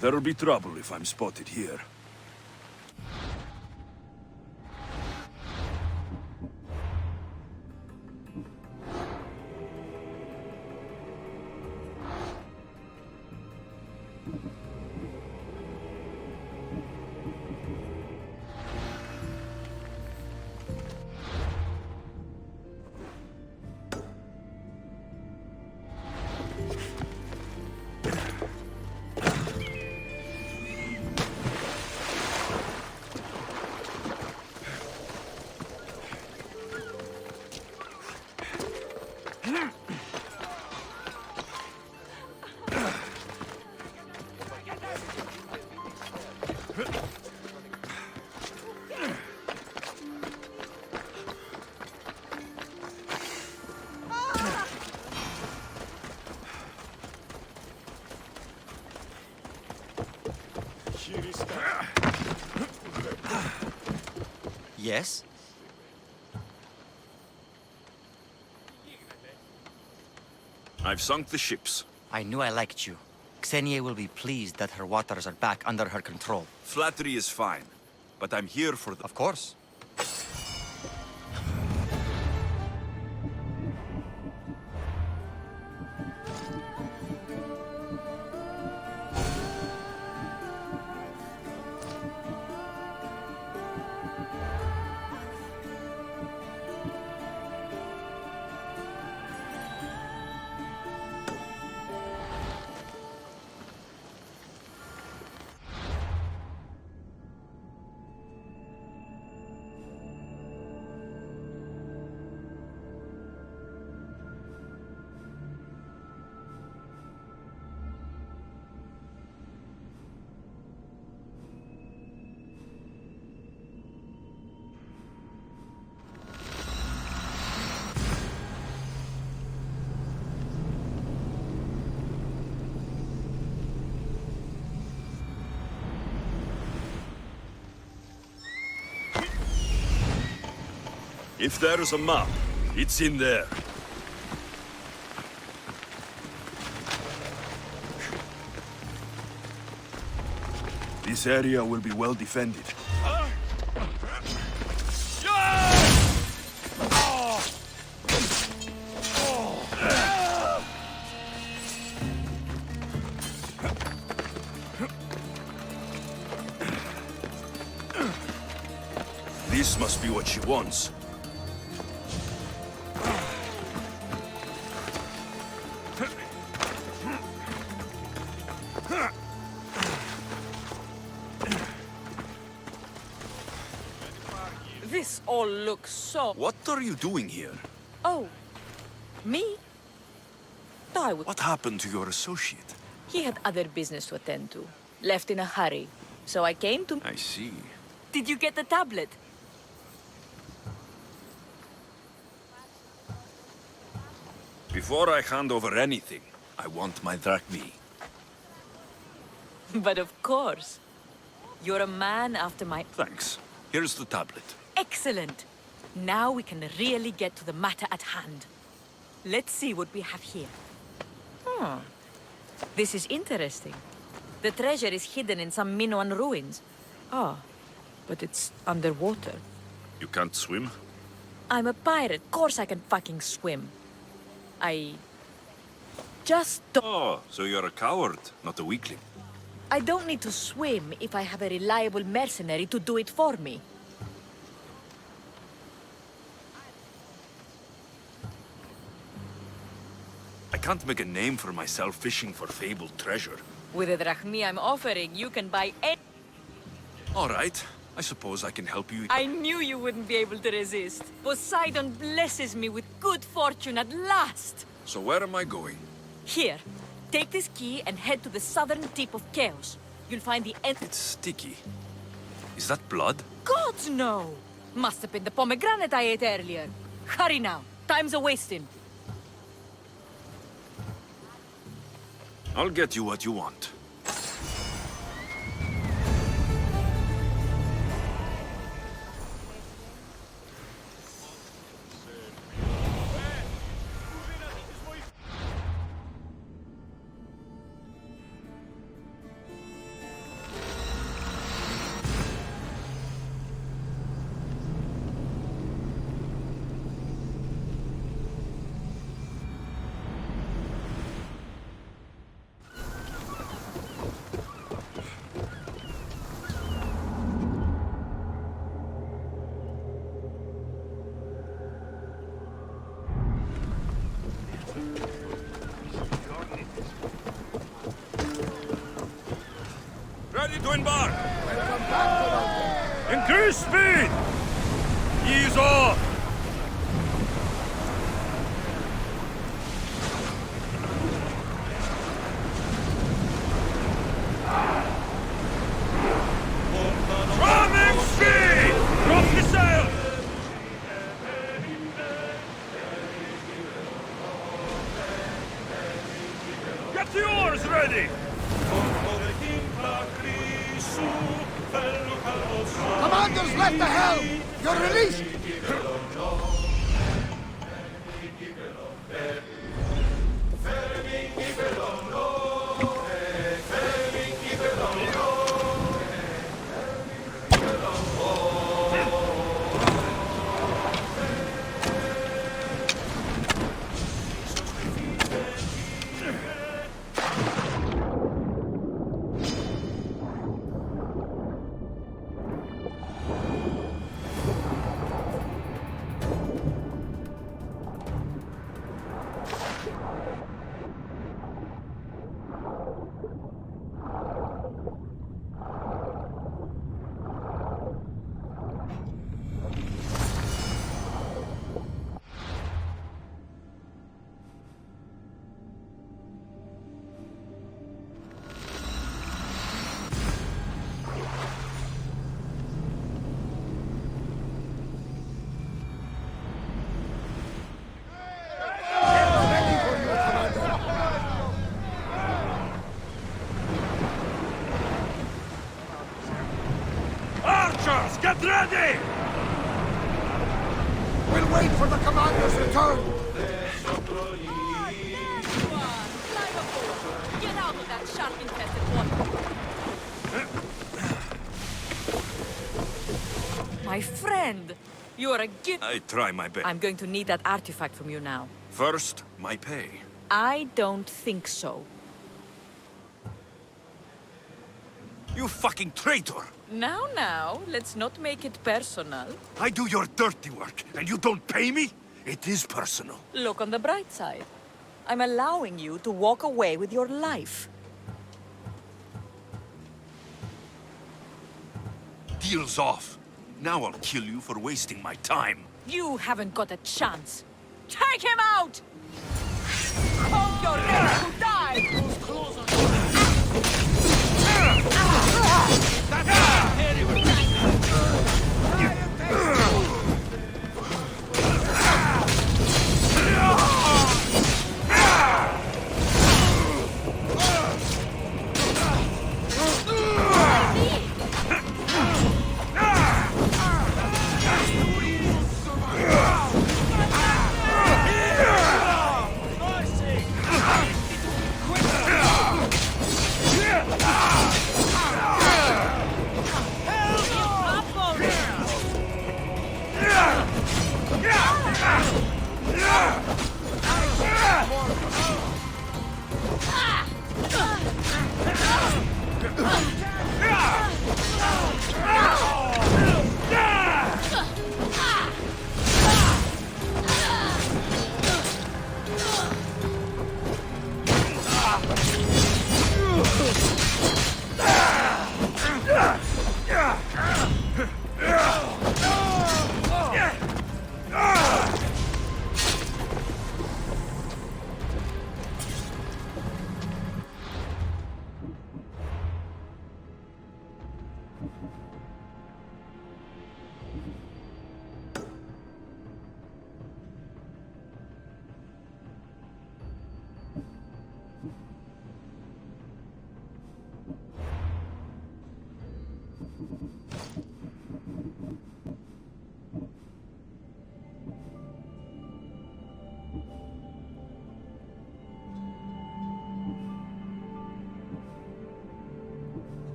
There'll be trouble if I'm spotted here. Yes? I've sunk the ships. I knew I liked you. Xenia will be pleased that her waters are back under her control. Flattery is fine, but I'm here for the... Of course. If there's a map, it's in there. This area will be well defended. This must be what she wants. This all looks so... What are you doing here? Oh, me? I would... What happened to your associate? He had other business to attend to. Left in a hurry. So I came to... I see. Did you get the tablet? Before I hand over anything, I want my drachmi. But of course. You're a man after my... Thanks. Here's the tablet. Excellent! Now we can really get to the matter at hand. Let's see what we have here. This is interesting. The treasure is hidden in some Minoan ruins. Ah, but it's underwater. You can't swim? I'm a pirate. Course I can fucking swim. I... just don't... Oh, so you're a coward, not a weakling. I don't need to swim if I have a reliable mercenary to do it for me. I can't make a name for myself fishing for fabled treasure. With the drachmi I'm offering, you can buy any... All right. I suppose I can help you. I knew you wouldn't be able to resist. Poseidon blesses me with good fortune at last. So where am I going? Here, take this key and head to the southern tip of Chaos. You'll find the end... It's sticky. Is that blood? Gods, no! Must have been the pomegranate I ate earlier. Hurry now. Time's a-wasting. I'll get you what you want. to embark! Increase speed! Ease off! Ramming speed! Drop the sail! Get the oars ready! Commanders left the helm! You're released! Archers, get ready! We'll wait for the commander's return! Get out of that shark-infested water! My friend! You are a gift. I try my best. I'm going to need that artifact from you now. First, my pay. I don't think so. You fucking traitor! Now, let's not make it personal. I do your dirty work, and you don't pay me? It is personal. Look on the bright side. I'm allowing you to walk away with your life. Deal's off. Now I'll kill you for wasting my time. You haven't got a chance. Take him out! Hope you're ready to die!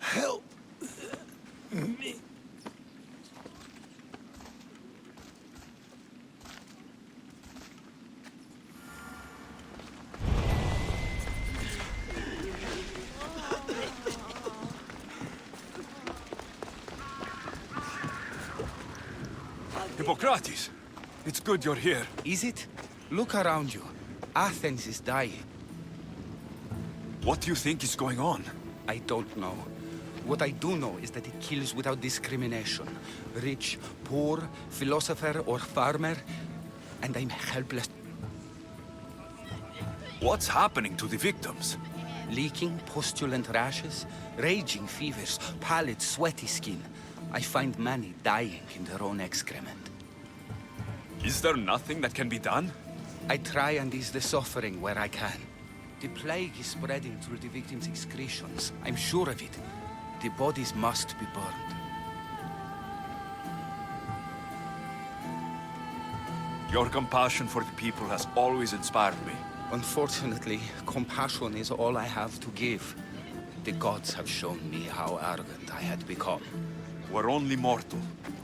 Help me. Hippocrates, it's good you're here. Is it? Look around you. Athens is dying. What do you think is going on? I don't know. What I do know is that it kills without discrimination. Rich, poor, philosopher or farmer. And I'm helpless. What's happening to the victims? Leaking, postulant rashes, raging fevers, pallid, sweaty skin. I find many dying in their own excrement. Is there nothing that can be done? I try and ease the suffering where I can. The plague is spreading through the victims' excretions. I'm sure of it. The bodies must be burned. Your compassion for the people has always inspired me. Unfortunately, compassion is all I have to give. The gods have shown me how arrogant I had become. We're only mortal,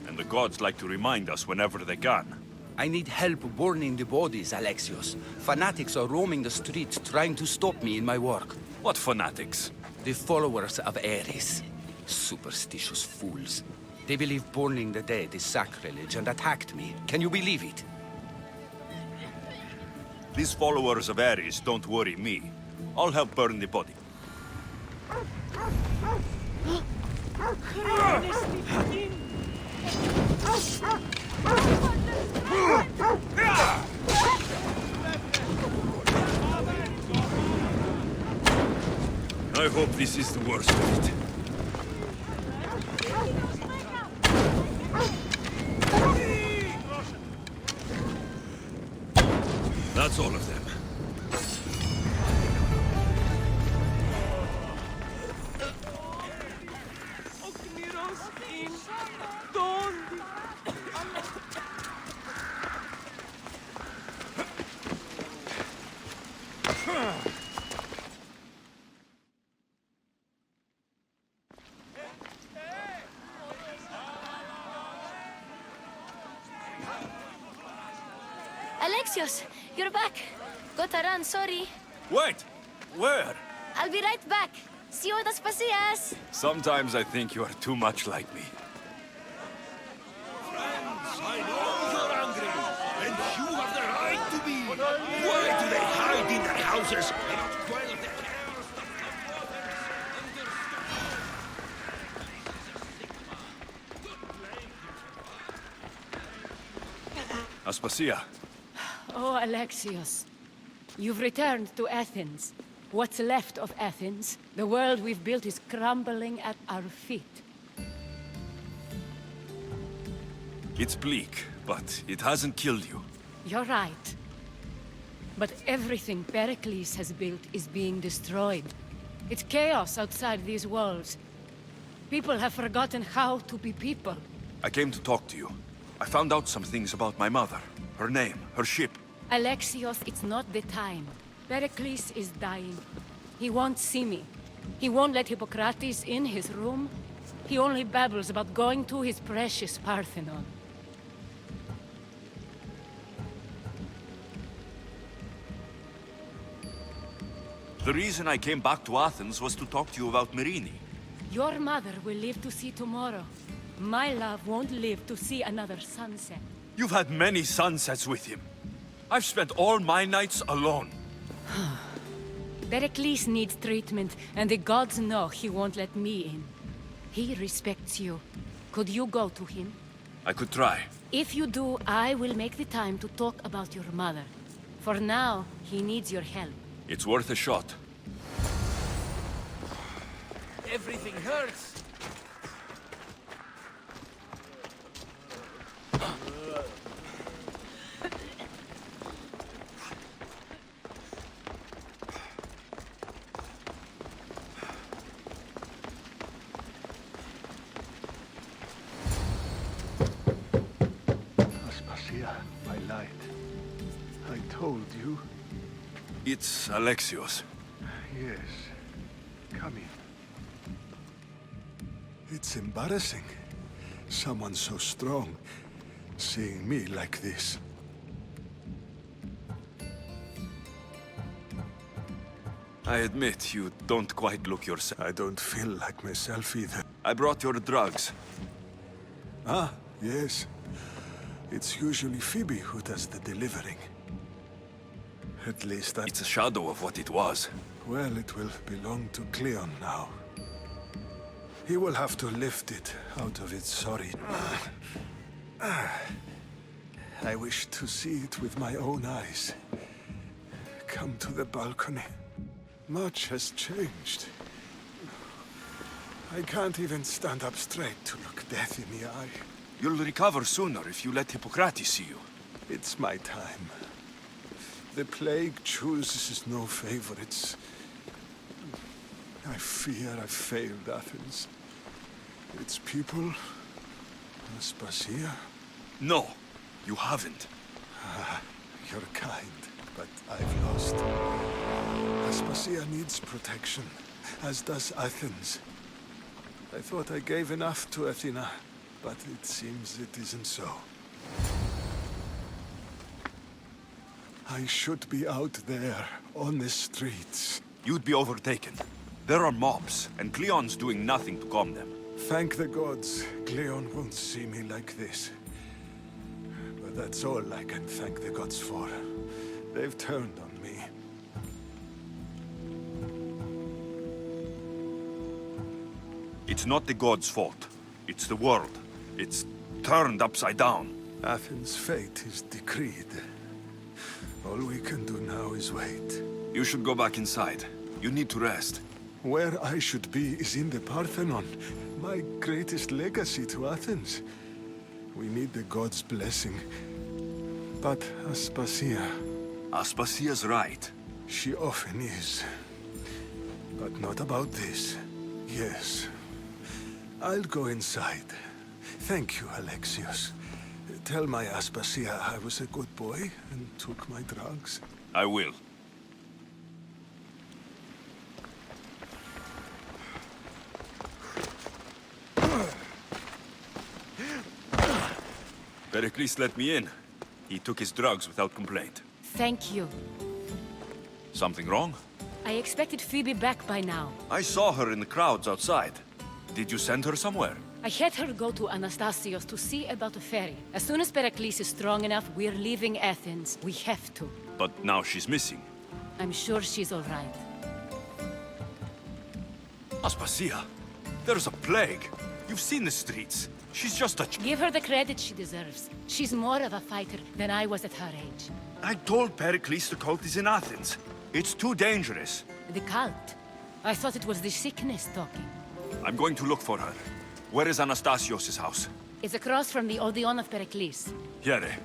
and the gods like to remind us whenever they can. I need help burning the bodies, Alexios. Fanatics are roaming the streets trying to stop me in my work. What fanatics? The followers of Ares. Superstitious fools. They believe burning the dead is sacrilege and attacked me. Can you believe it? These followers of Ares don't worry me. I'll help burn the body. I hope this is the worst of it. That's all of them. Alexios, you're back. Gotta run, sorry. Wait! Where? I'll be right back. See you das pasillas. Sometimes I think you are too much like me. I know you're angry, and you have the right to be. Why do they hide in their houses and not quell their Aspasia, Oh, Alexios. You've returned to Athens. What's left of Athens? The world we've built is crumbling at our feet. it's bleak, but it hasn't killed you. You're right. But everything Pericles has built is being destroyed. It's chaos outside these walls. People have forgotten how to be people. I came to talk to you. I found out some things about my mother. Her name, her ship. Alexios, it's not the time. Pericles is dying. He won't see me. He won't let Hippocrates in his room. He only babbles about going to his precious Parthenon. The reason I came back to Athens was to talk to you about Myrine. Your mother will live to see tomorrow. My love won't live to see another sunset. You've had many sunsets with him. I've spent all my nights alone. Pericles needs treatment, and the gods know he won't let me in. He respects you. Could you go to him? I could try. If you do, I will make the time to talk about your mother. For now, he needs your help. It's worth a shot. Everything hurts. It's Alexios. Yes. Come in. It's embarrassing. Someone so strong seeing me like this. I admit you don't quite look yourself. I don't feel like myself either. I brought your drugs. Ah, yes. It's usually Phoebe who does the delivering. At least It's a shadow of what it was. Well, it will belong to Cleon now. He will have to lift it out of its sorry. I wish to see it with my own eyes. Come to the balcony. Much has changed. I can't even stand up straight to look death in the eye. You'll recover sooner if you let Hippocrates see you. It's my time. The plague chooses no favorites. I fear I've failed Athens. Its people, Aspasia. No, you haven't. You're kind, but I've lost. Aspasia needs protection, as does Athens. I thought I gave enough to Athena, but it seems it isn't so. I should be out there, on the streets. You'd be overtaken. There are mobs, and Cleon's doing nothing to calm them. Thank the gods, Cleon won't see me like this. But that's all I can thank the gods for. They've turned on me. It's not the gods' fault. It's the world. It's turned upside down. Athens' fate is decreed. All we can do now is wait. You should go back inside. You need to rest. Where I should be is in the Parthenon, my greatest legacy to Athens. We need the gods' blessing. But Aspasia... Aspasia's right. She often is. But not about this. Yes. I'll go inside. Thank you, Alexios. Tell my Aspasia I was a good boy and took my drugs. I will. Pericles let me in. He took his drugs without complaint. Thank you. Something wrong? I expected Phoebe back by now. I saw her in the crowds outside. Did you send her somewhere? I had her go to Anastasios to see about a ferry. As soon as Pericles is strong enough, we're leaving Athens. We have to. But now she's missing. I'm sure she's all right. Aspasia, there's a plague. You've seen the streets. She's just a... Give her the credit she deserves. She's more of a fighter than I was at her age. I told Pericles the cult is in Athens. It's too dangerous. The cult? I thought it was the sickness talking. I'm going to look for her. Where is Anastasios' house? It's across from the Odeon of Pericles. Here.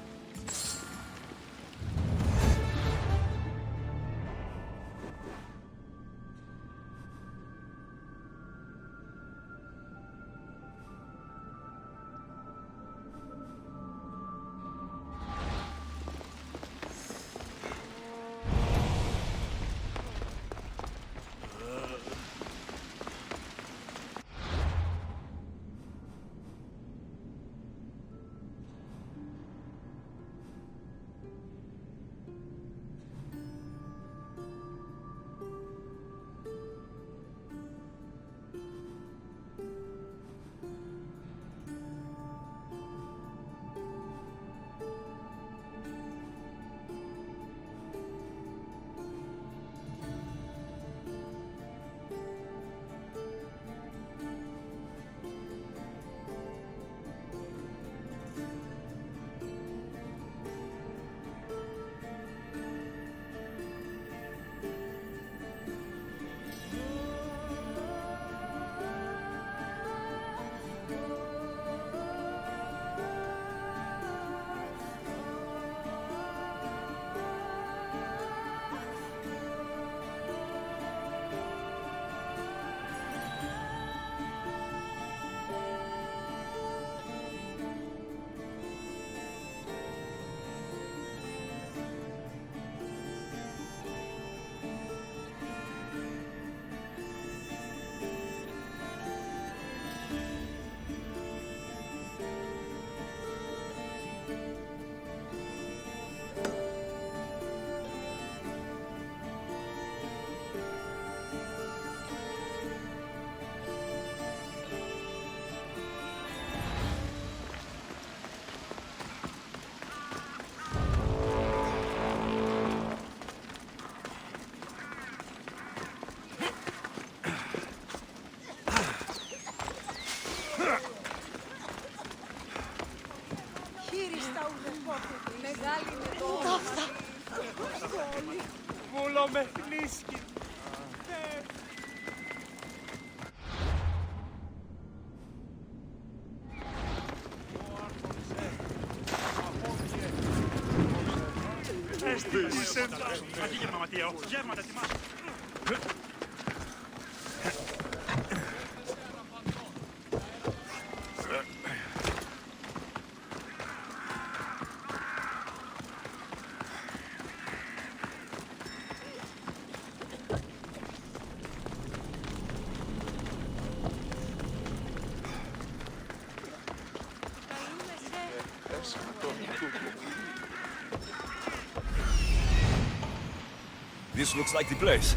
This looks like the place.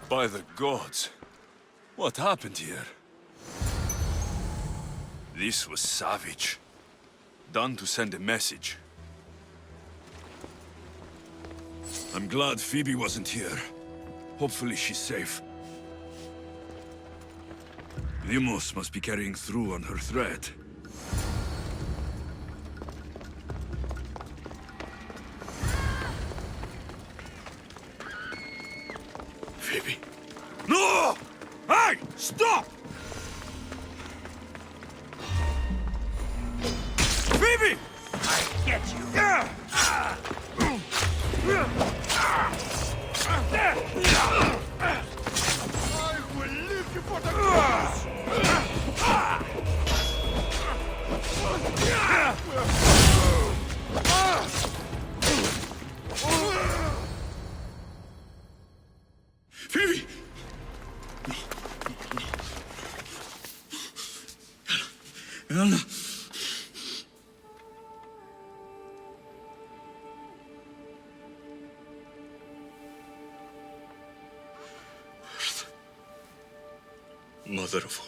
By the gods, what happened here? This was savage. Done to send a message. I'm glad Phoebe wasn't here. Hopefully she's safe. Limos must be carrying through on her threat. Phoebe. No! Hey! Stop! Phoebe! I get you. I will live you for the cause. Phoebe! Anna! Mother of all,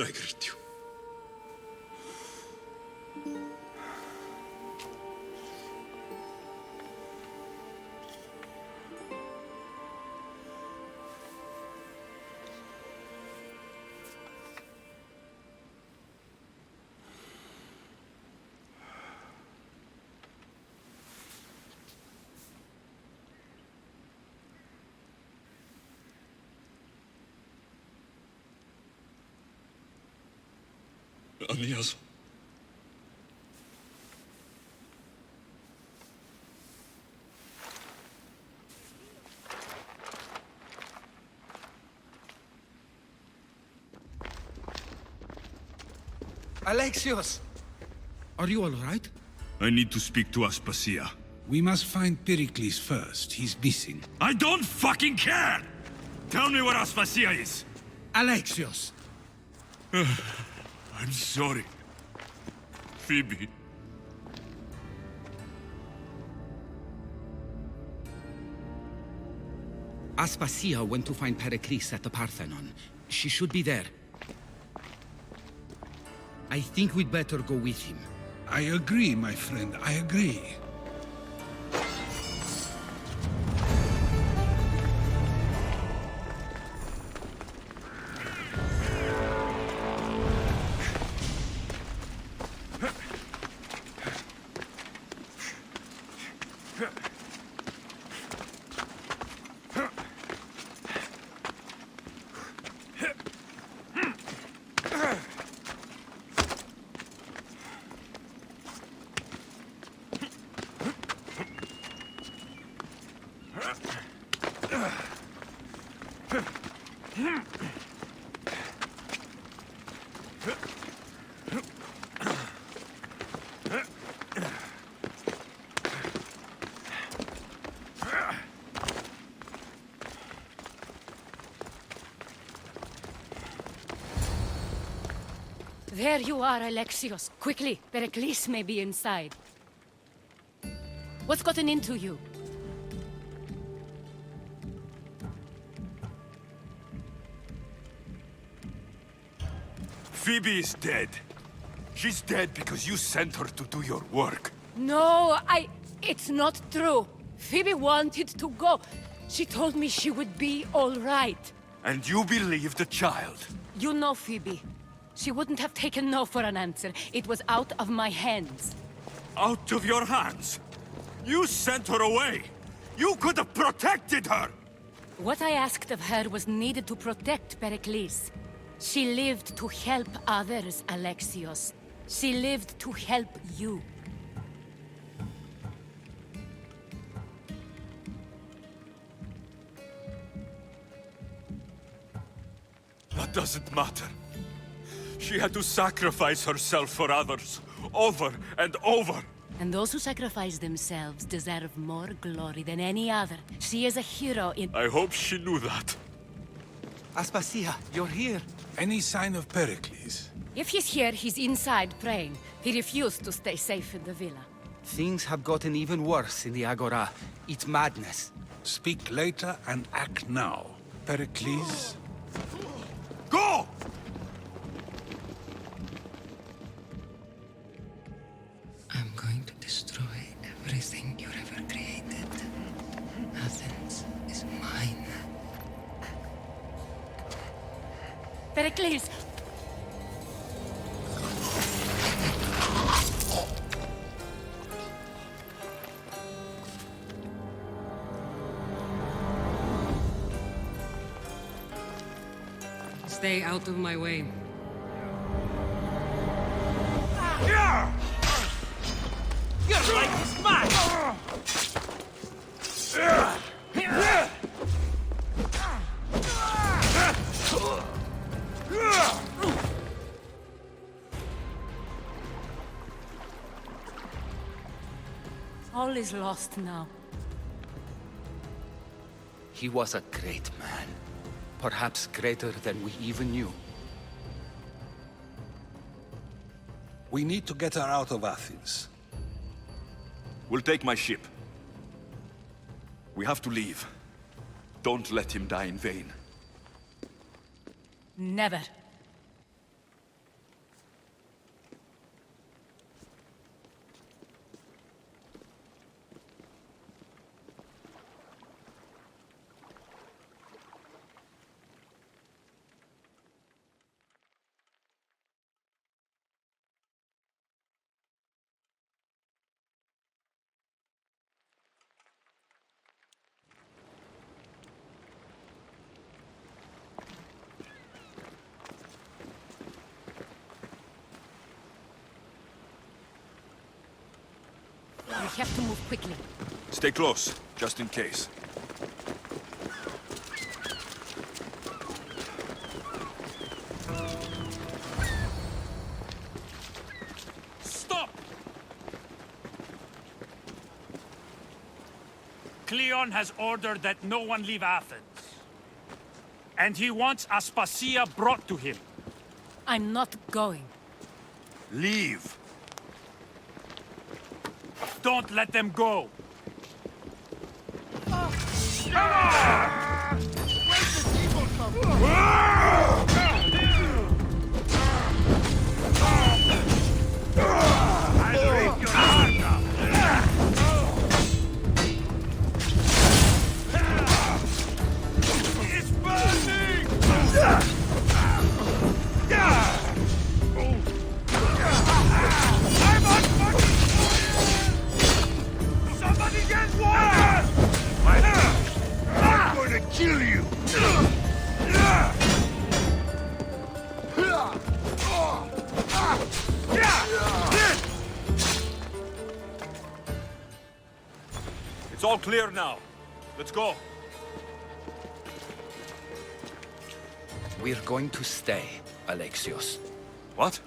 I greet you. Aniazo. Alexios! Are you all right? I need to speak to Aspasia. We must find Pericles first. He's missing. I don't fucking care! Tell me where Aspasia is! Alexios! I'm sorry. Phoebe. Aspasia went to find Pericles at the Parthenon. She should be there. I think we'd better go with him. I agree, my friend. I agree. There you are, Alexios. Quickly, Pericles may be inside. What's gotten into you? Phoebe is dead. She's dead because you sent her to do your work. No, it's not true. Phoebe wanted to go. She told me she would be all right. And you believe the child. You know Phoebe. She wouldn't have taken no for an answer. It was out of my hands. Out of your hands? You sent her away! You could have protected her! What I asked of her was needed to protect Pericles. She lived to help others, Alexios. She lived to help you. That doesn't matter. She had to sacrifice herself for others, over and over. And those who sacrifice themselves deserve more glory than any other. She is a hero in... I hope she knew that. Aspasia, you're here. Any sign of Pericles? If he's here, he's inside praying. He refused to stay safe in the villa. Things have gotten even worse in the Agora. It's madness. Speak later and act now. Pericles? Go! I'm going to destroy everything you've ever created. Athens is mine. Pericles! Stay out of my way. You're like smash! All is lost now. He was a great man. Perhaps greater than we even knew. We need to get her out of Athens. We'll take my ship. We have to leave. Don't let him die in vain. Never. We have to move quickly. Stay close, just in case. Stop! Cleon has ordered that no one leave Athens. And he wants Aspasia brought to him. I'm not going. Leave! Don't let them go! It's burning! I'm on fucking fire! Somebody get water! I'm going to kill you! It's all clear now. Let's go. We're going to stay, Alexios. What?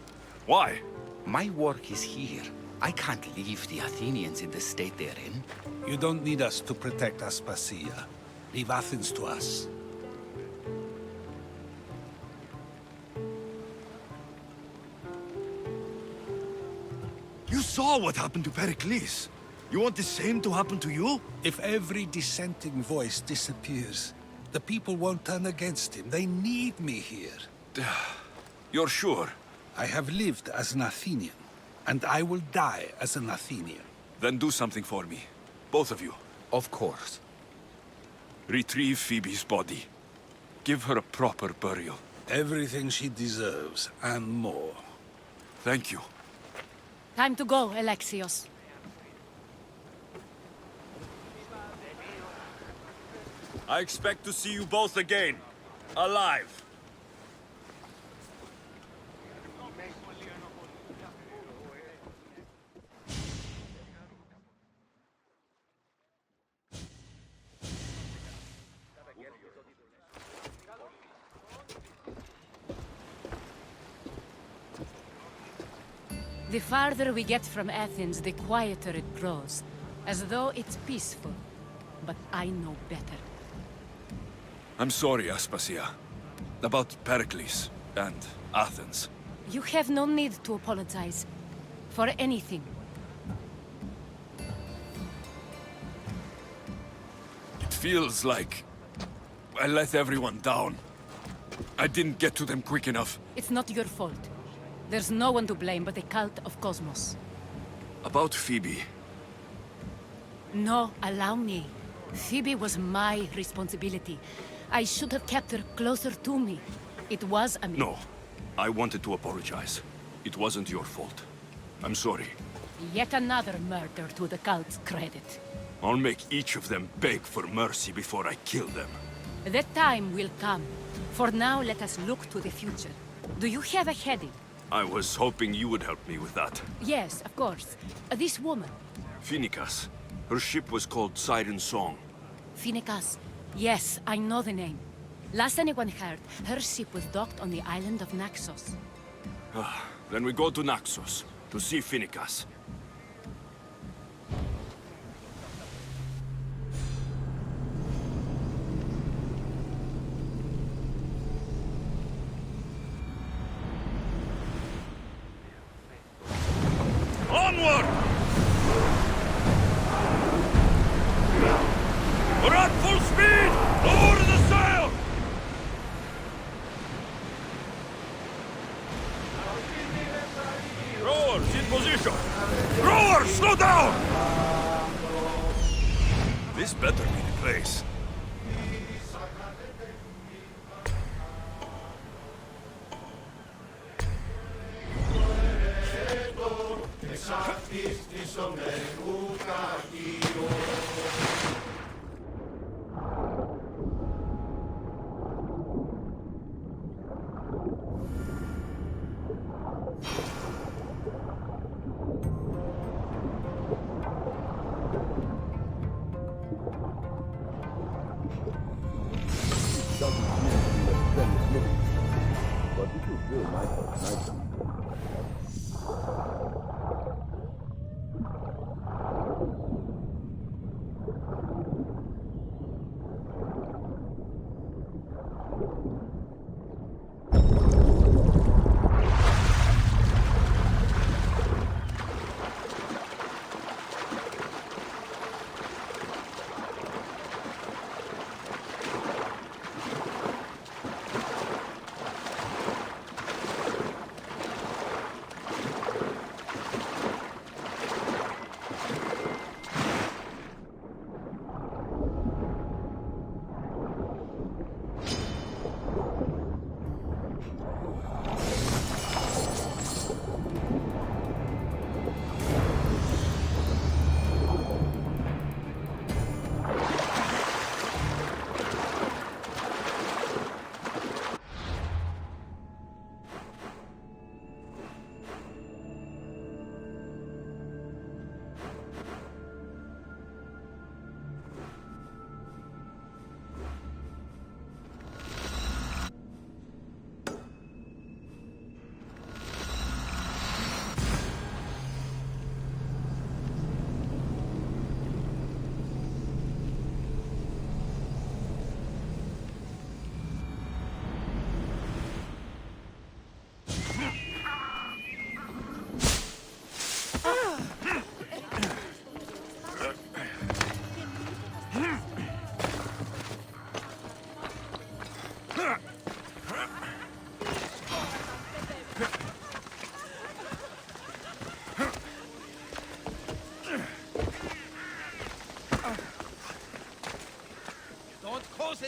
Why? My work is here. I can't leave the Athenians in the state they're in. You don't need us to protect Aspasia. Leave Athens to us. You saw what happened to Pericles. You want the same to happen to you? If every dissenting voice disappears, the people won't turn against him. They need me here. You're sure? I have lived as an Athenian, and I will die as an Athenian. Then do something for me. Both of you. Of course. Retrieve Phoebe's body. Give her a proper burial. Everything she deserves, and more. Thank you. Time to go, Alexios. I expect to see you both again. Alive. The farther we get from Athens, the quieter it grows. As though it's peaceful. But I know better. I'm sorry, Aspasia. About Pericles and Athens. You have no need to apologize. For anything. It feels like I let everyone down. I didn't get to them quick enough. It's not your fault. There's no one to blame but the cult of Cosmos. About Phoebe. No, allow me. Phoebe was my responsibility. I should have kept her closer to me. It was a No. I wanted to apologize. It wasn't your fault. I'm sorry. Yet another murder to the cult's credit. I'll make each of them beg for mercy before I kill them. That time will come. For now, let us look to the future. Do you have a heading? I was hoping you would help me with that. Yes, of course. This woman. Phoenicas. Her ship was called Siren Song. Phoenicas. Yes, I know the name. Last anyone heard, her ship was docked on the island of Naxos. Then we go to Naxos to see Phoenicas. Onward! We're at full speed! Lower the sail! Rowers, in position! Rowers, slow down! This better be the place.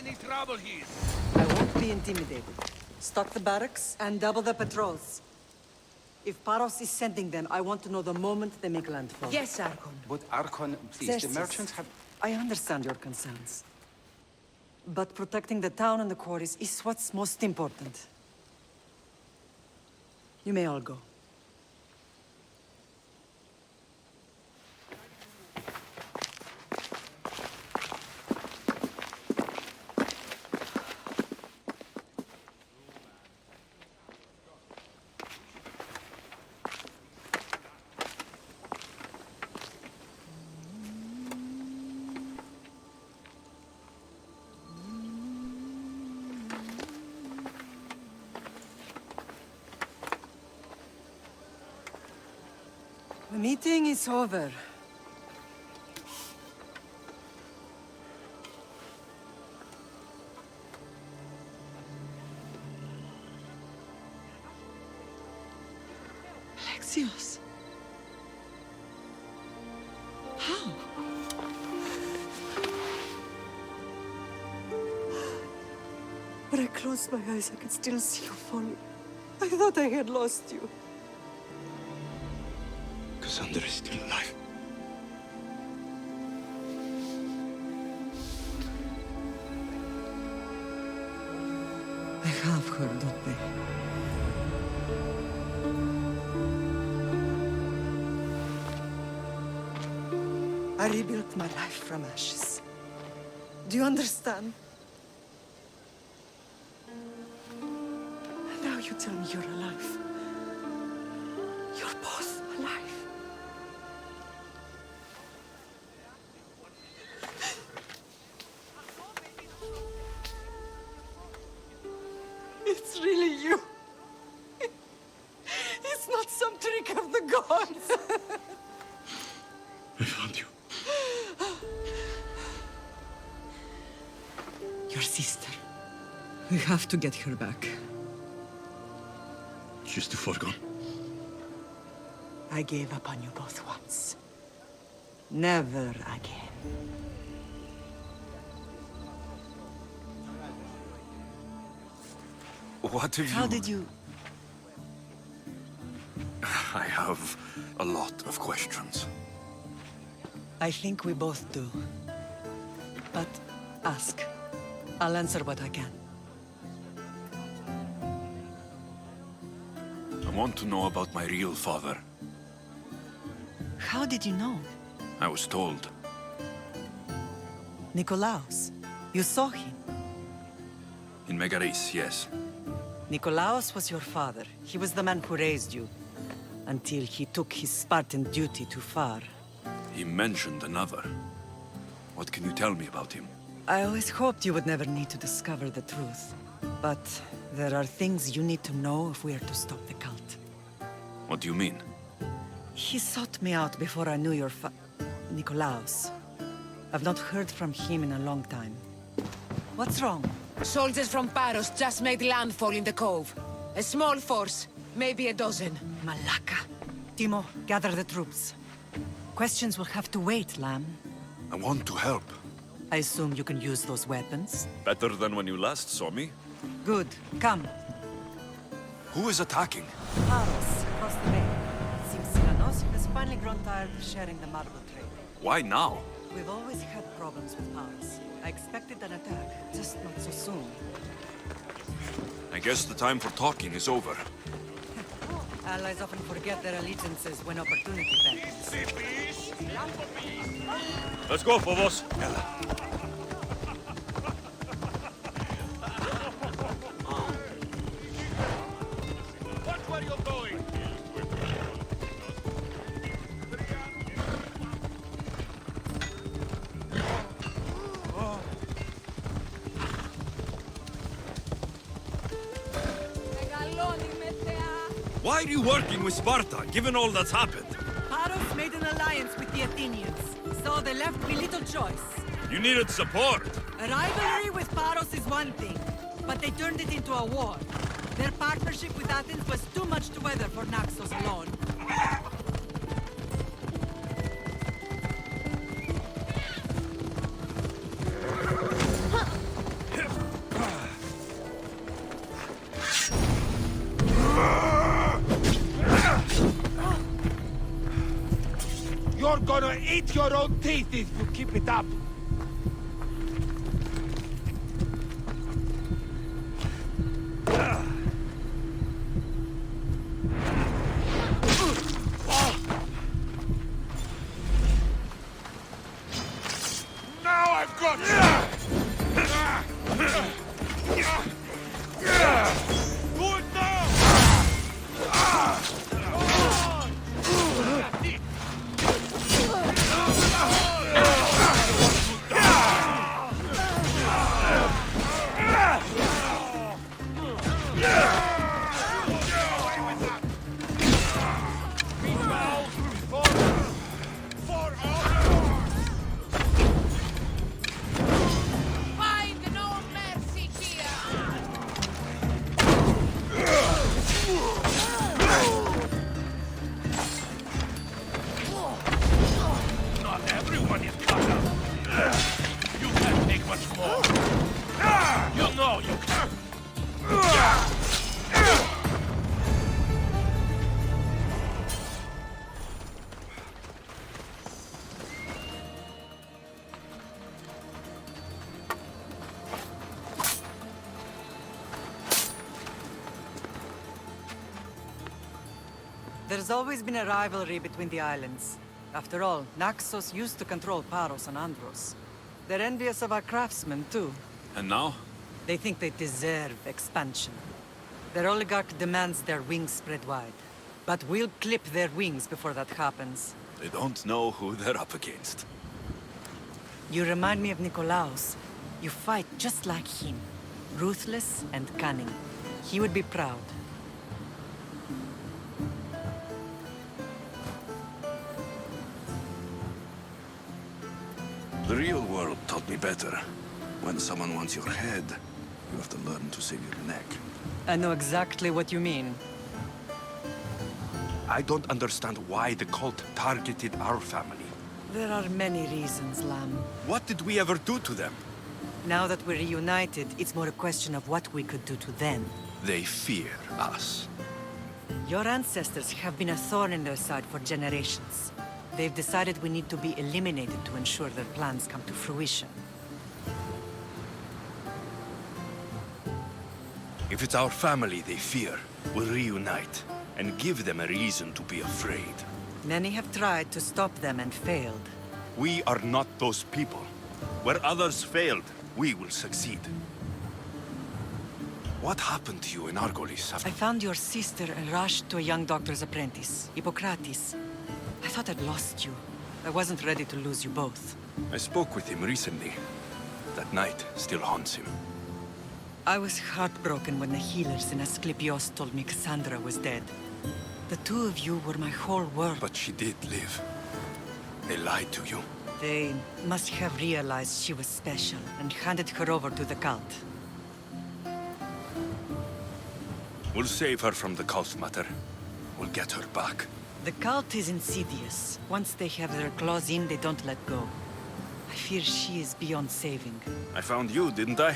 any trouble here. I won't be intimidated. Stock the barracks and double the patrols. If Paros is sending them, I want to know the moment they make landfall. Yes, Archon. But Archon, please, Xerxes, the merchants have... I understand your concerns. But protecting the town and the quarries is what's most important. You may all go. The meeting is over. Alexios. How? When I closed my eyes, I could still see you falling. I thought I had lost you. Cassandra is still alive. I have her, don't they? I rebuilt my life from ashes. Do you understand? And now you tell me you're alive. You're both alive. It's really you. It's not some trick of the gods. I found you. Your sister. We have to get her back. She's too far gone. I gave up on you both once. Never again. What have you... How did you... I have a lot of questions. I think we both do. But ask. I'll answer what I can. I want to know about my real father. How did you know? I was told. Nikolaos. You saw him. In Megaris, yes. Nikolaos was your father. He was the man who raised you. Until he took his Spartan duty too far. He mentioned another. What can you tell me about him? I always hoped you would never need to discover the truth. But there are things you need to know if we are to stop the cult. What do you mean? He sought me out before I knew your Nikolaos. I've not heard from him in a long time. What's wrong? Soldiers from Paros just made landfall in the cove. A small force, maybe a dozen. Malaka. Timo, gather the troops. Questions will have to wait, Lamb. I want to help. I assume you can use those weapons? Better than when you last saw me. Good. Come. Who is attacking? Paros, across the bay. Seems Silanos has finally grown tired of sharing the marble trade. Why now? We've always had problems with Paros. I expected an attack, just not so soon. I guess the time for talking is over. Allies often forget their allegiances when opportunity beckons. Let's go, Phobos. Watch where you're going. Why are you working with Sparta, given all that's happened? Paros made an alliance with the Athenians, so they left me little choice. You needed support. A rivalry with Paros is one thing, but they turned it into a war. Their partnership with Athens was too much to weather for Naxos alone. You're gonna eat your own teeth if you keep it up. Now I've got you! Do it now! Find no mercy here! Not everyone is cut out. You can't take much more. You know you can't. There's always been a rivalry between the islands. After all, Naxos used to control Paros and Andros. They're envious of our craftsmen, too. And now? They think they deserve expansion. Their oligarch demands their wings spread wide. But we'll clip their wings before that happens. They don't know who they're up against. You remind me of Nikolaos. You fight just like him. Ruthless and cunning. He would be proud. The real world taught me better. When someone wants your head, you have to learn to save your neck. I know exactly what you mean. I don't understand why the cult targeted our family. There are many reasons, Lam. What did we ever do to them? Now that we're reunited, it's more a question of what we could do to them. They fear us. Your ancestors have been a thorn in their side for generations. They've decided we need to be eliminated to ensure their plans come to fruition. If it's our family they fear, we'll reunite and give them a reason to be afraid. Many have tried to stop them and failed. We are not those people. Where others failed, we will succeed. What happened to you in Argolis after... I found your sister and rushed to a young doctor's apprentice, Hippocrates. I thought I'd lost you. I wasn't ready to lose you both. I spoke with him recently. That night still haunts him. I was heartbroken when the healers in Asclepios told me Cassandra was dead. The two of you were my whole world. But she did live. They lied to you. They must have realized she was special and handed her over to the cult. We'll save her from the cult matter. We'll get her back. The cult is insidious. Once they have their claws in, they don't let go. I fear she is beyond saving. I found you, didn't I?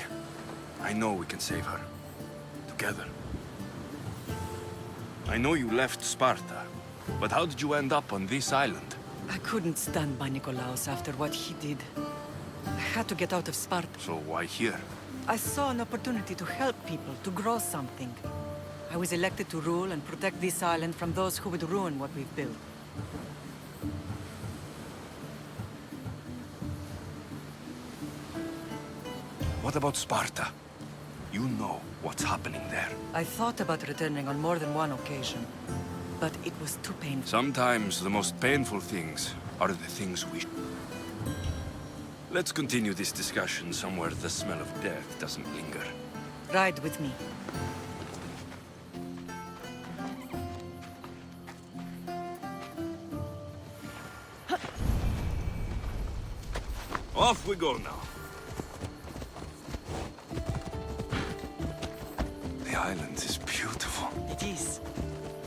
I know we can save her. Together. I know you left Sparta, but how did you end up on this island? I couldn't stand by Nikolaos after what he did. I had to get out of Sparta. So why here? I saw an opportunity to help people, to grow something. I was elected to rule and protect this island from those who would ruin what we've built. What about Sparta? You know what's happening there. I thought about returning on more than one occasion, but it was too painful. Sometimes the most painful things are the things we... Let's continue this discussion somewhere the smell of death doesn't linger. Ride with me. Off we go now. The island is beautiful. It is.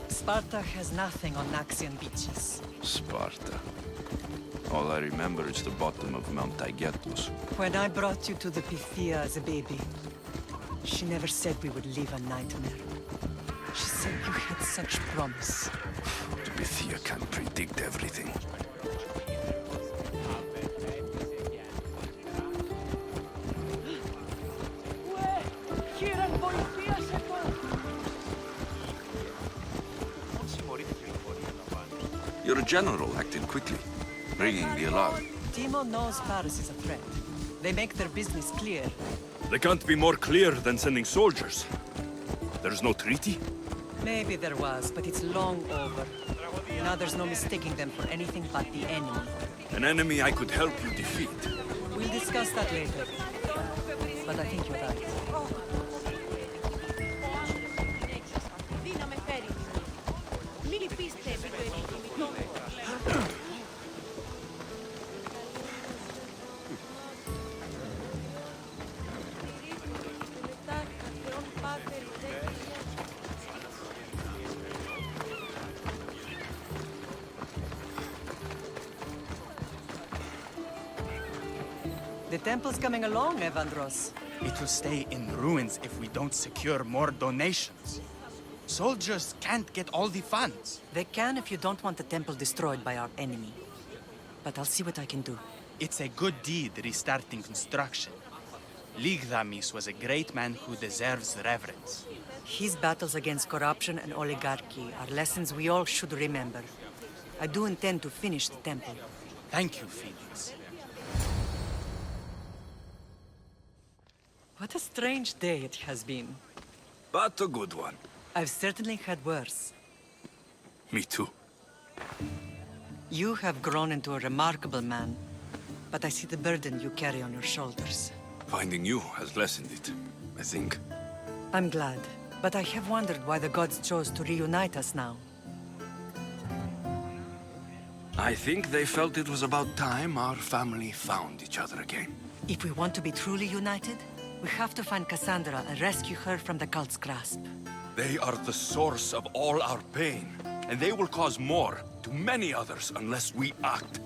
Sparta has nothing on Naxian beaches. Sparta. All I remember is the bottom of Mount Taygetos. When I brought you to the Pythia as a baby, she never said we would live a nightmare. She said you had such promise. The Pythia can't predict everything. general acted quickly, ringing the alarm. Timo knows Paris is a threat. They make their business clear. They can't be more clear than sending soldiers. There's no treaty? Maybe there was, but it's long over. Now there's no mistaking them for anything but the enemy. An enemy I could help you defeat. We'll discuss that later. But I think you're right. The temple's coming along, Evandros. It will stay in ruins if we don't secure more donations. Soldiers can't get all the funds. They can if you don't want the temple destroyed by our enemy. But I'll see what I can do. It's a good deed restarting construction. Ligdamis was a great man who deserves reverence. His battles against corruption and oligarchy are lessons we all should remember. I do intend to finish the temple. Thank you, Felix. What a strange day it has been. But a good one. I've certainly had worse. Me too. You have grown into a remarkable man, but I see the burden you carry on your shoulders. Finding you has lessened it, I think. I'm glad, but I have wondered why the gods chose to reunite us now. I think they felt it was about time our family found each other again. If we want to be truly united, we have to find Cassandra and rescue her from the cult's grasp. They are the source of all our pain, and they will cause more to many others unless we act.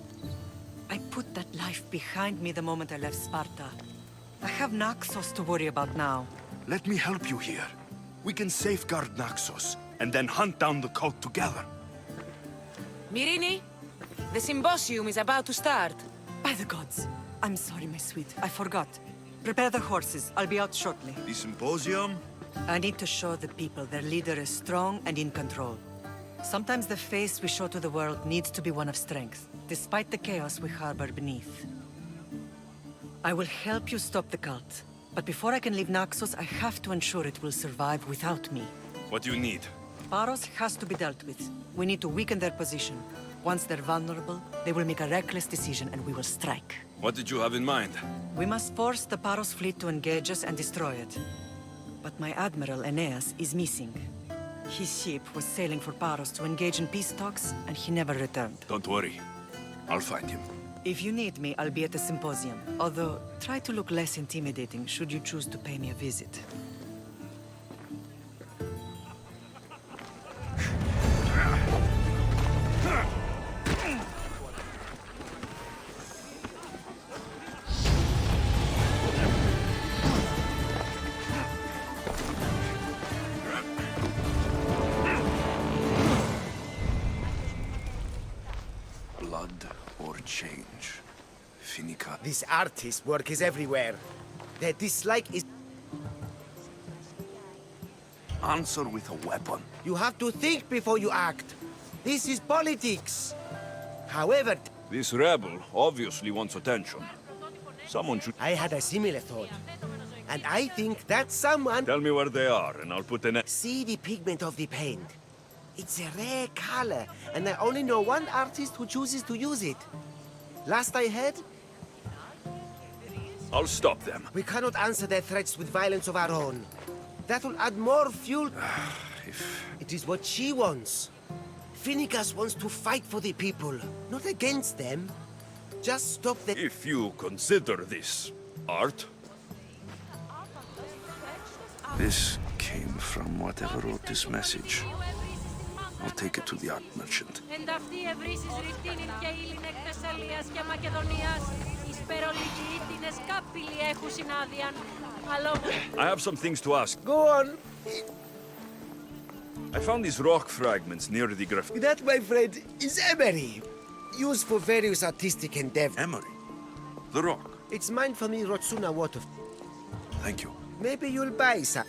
I put that life behind me the moment I left Sparta. I have Naxos to worry about now. Let me help you here. We can safeguard Naxos, and then hunt down the cult together. Myrrine, the symposium is about to start. By the gods. I'm sorry, my sweet. I forgot. Prepare the horses. I'll be out shortly. The symposium? I need to show the people their leader is strong and in control. Sometimes the face we show to the world needs to be one of strength, despite the chaos we harbor beneath. I will help you stop the cult. But before I can leave Naxos, I have to ensure it will survive without me. What do you need? Paros has to be dealt with. We need to weaken their position. Once they're vulnerable, they will make a reckless decision and we will strike. What did you have in mind? We must force the Paros fleet to engage us and destroy it. But my admiral, Aeneas, is missing. His ship was sailing for Paros to engage in peace talks, and he never returned. Don't worry. I'll find him. If you need me, I'll be at the symposium. Although, try to look less intimidating should you choose to pay me a visit. Blood or change. Finica. This artist's work is everywhere. Their dislike is... Answer with a weapon. You have to think before you act. This is politics. However... This rebel obviously wants attention. Someone should... I had a similar thought. And I think that someone... Tell me where they are, and I'll put an... See the pigment of the paint. It's a rare color, and I only know one artist who chooses to use it. Last I heard, I'll stop them. we cannot answer their threats with violence of our own. That will add more fuel. It is what she wants. Finicus wants to fight for the people, not against them. Just stop the... If you consider this art... This came from whatever wrote this message. I'll take it to the art merchant. I have some things to ask. Go on. I found these rock fragments near the graffiti. That, my friend, is emery. Used for various artistic endeavors. Emery? The rock? It's mine from the Rotsuna water. Thank you. Maybe you'll buy some.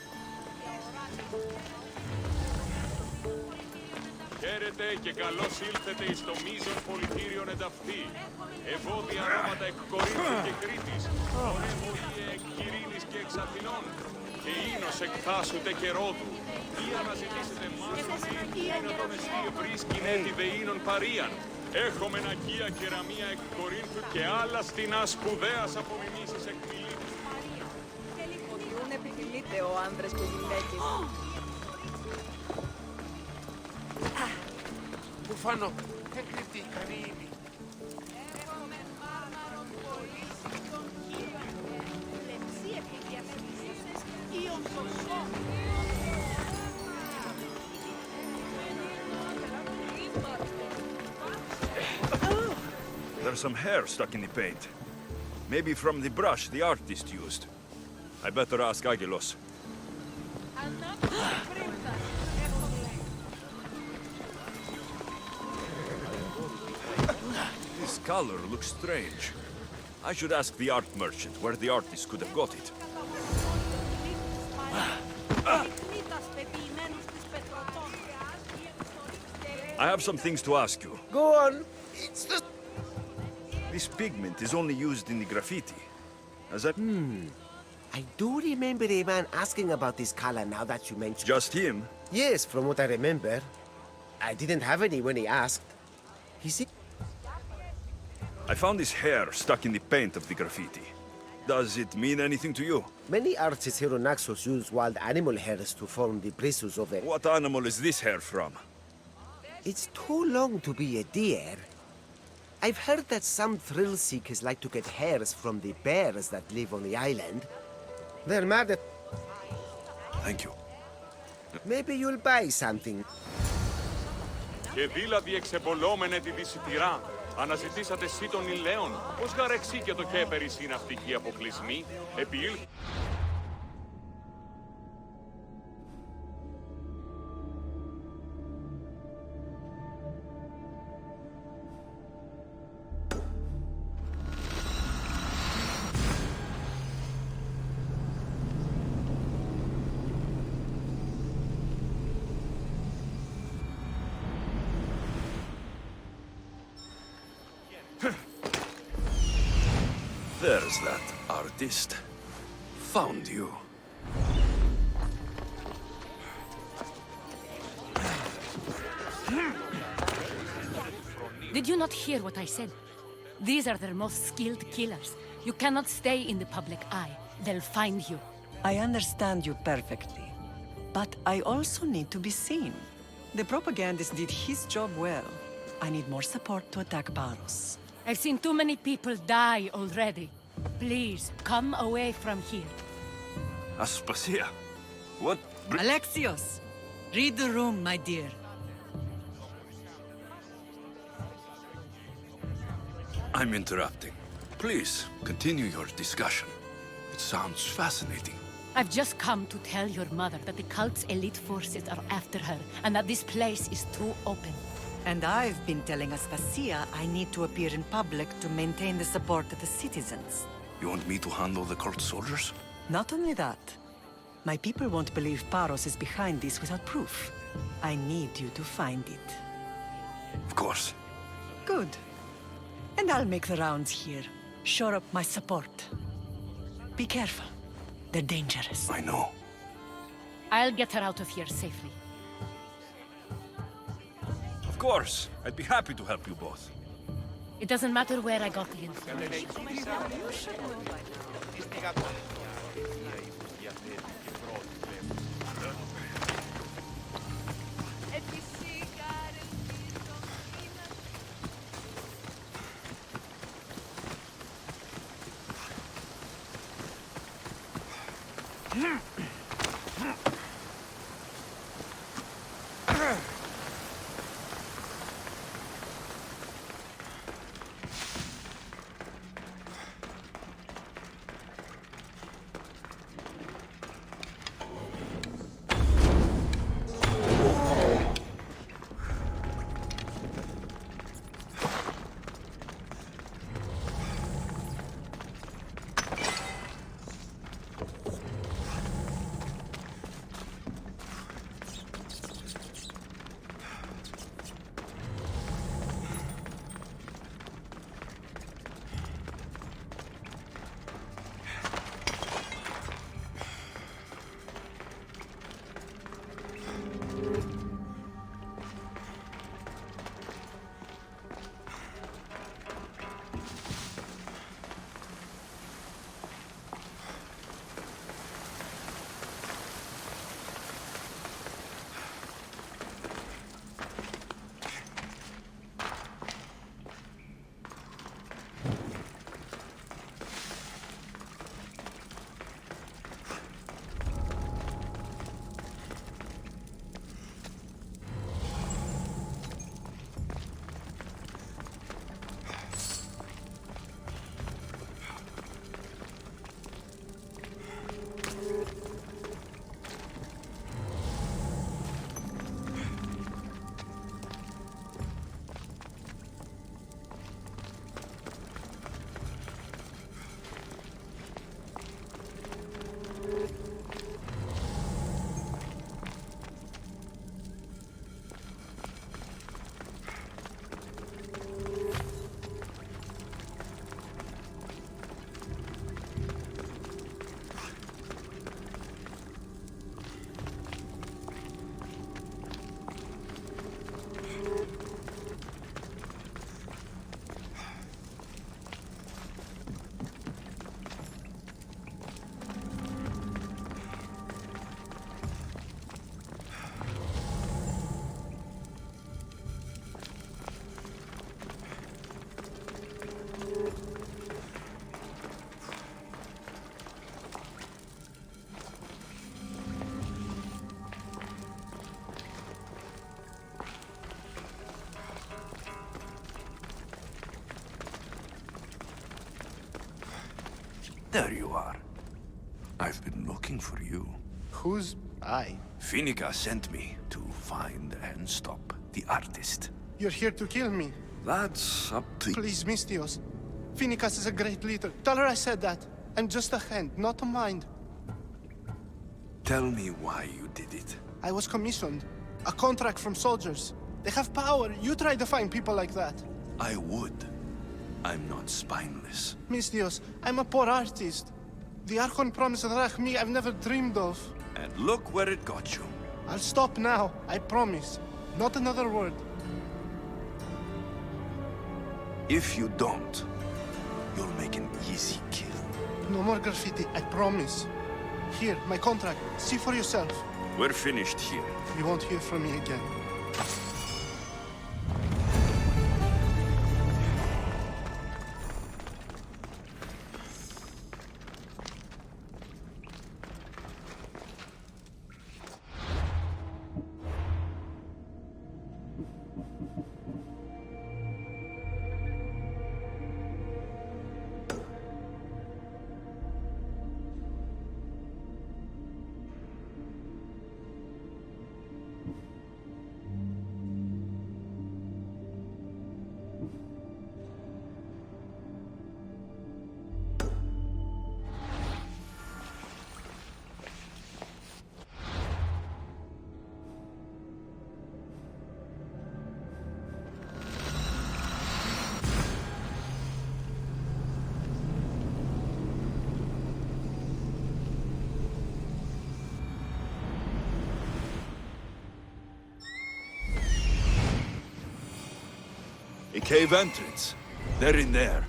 Χαίρετε και καλώς ήλθετε εις το μείζον πολιτήριον ενταυτή. Ευώδια αρώματα εκ Κορίνθου και Κρήτης, ορεύωγοι εκ Κυρίνης και εξ Αθηνών, και ίνος εκ Θάσουτε και Ρόδου. Ή αναζητήσετε μάσος ή δυνατόν εστί βρίσκειν έτη δεΐνων παρίαν. Έχομεν αγία κεραμία εκ Κορίνθου και άλλα στινά σπουδαίας απομιμήσεις εκ Φιλίππου. Οδηγούν επιφυλείται ο άνδρες και γυναίκες. Μπουφάνο, έκρητη καρύμη. There's some hair stuck in the paint. Maybe from the brush the artist used. I better ask Agilos. This color looks strange. I should ask the art merchant where the artist could have got it. I have some things to ask you. Go on. It's the... This pigment is only used in the graffiti. As I... I do remember a man asking about this color now that you mention. Just him? Yes, from what I remember. I didn't have any when he asked. He said... I found this hair stuck in the paint of the graffiti. Does it mean anything to you? Many artists here on Naxos use wild animal hairs to form the bristles of a... What animal is this hair from? It's too long to be a deer. I've heard that some thrill seekers like to get hairs from the bears that live on the island. They're mad at... Thank you. Maybe you'll buy something. Και δηλαδή εξεμπολόμενε τη δυσιτηρά, αναζητήσατε εσύ των ηλαίων, ως γαρεξί και το κέπερι συναυτικοί αποκλεισμοί, επί There's that artist. Found you. Did you not hear what I said? These are their most skilled killers. You cannot stay in the public eye. They'll find you. I understand you perfectly. But I also need to be seen. The propagandist did his job well. I need more support to attack Paros. I've seen too many people die already. Please, come away from here. Aspasia. What? Alexios! Read the room, my dear. I'm interrupting. Please, continue your discussion. It sounds fascinating. I've just come to tell your mother that the cult's elite forces are after her, and that this place is too open. And I've been telling Aspasia I need to appear in public to maintain the support of the citizens. You want me to handle the cult soldiers? Not only that. My people won't believe Paros is behind this without proof. I need you to find it. Of course. Good. And I'll make the rounds here. Shore up my support. Be careful. They're dangerous. I know. I'll get her out of here safely. Of course. I'd be happy to help you both. It doesn't matter where I got the information. There you are. I've been looking for you. Who's I? Finica sent me to find and stop the artist. You're here to kill me. That's up to you. Please, Mistios. Finicas is a great leader. Tell her I said that. I'm just a hand, not a mind. Tell me why you did it. I was commissioned. A contract from soldiers. They have power. You try to find people like that. I would. I'm not spineless. Mistios, I'm a poor artist. The Archon promised Rachmi I've never dreamed of. And look where it got you. I'll stop now, I promise. Not another word. If you don't, you'll make an easy kill. No more graffiti, I promise. Here, my contract. See for yourself. We're finished here. You won't hear from me again. A cave entrance. They're in there.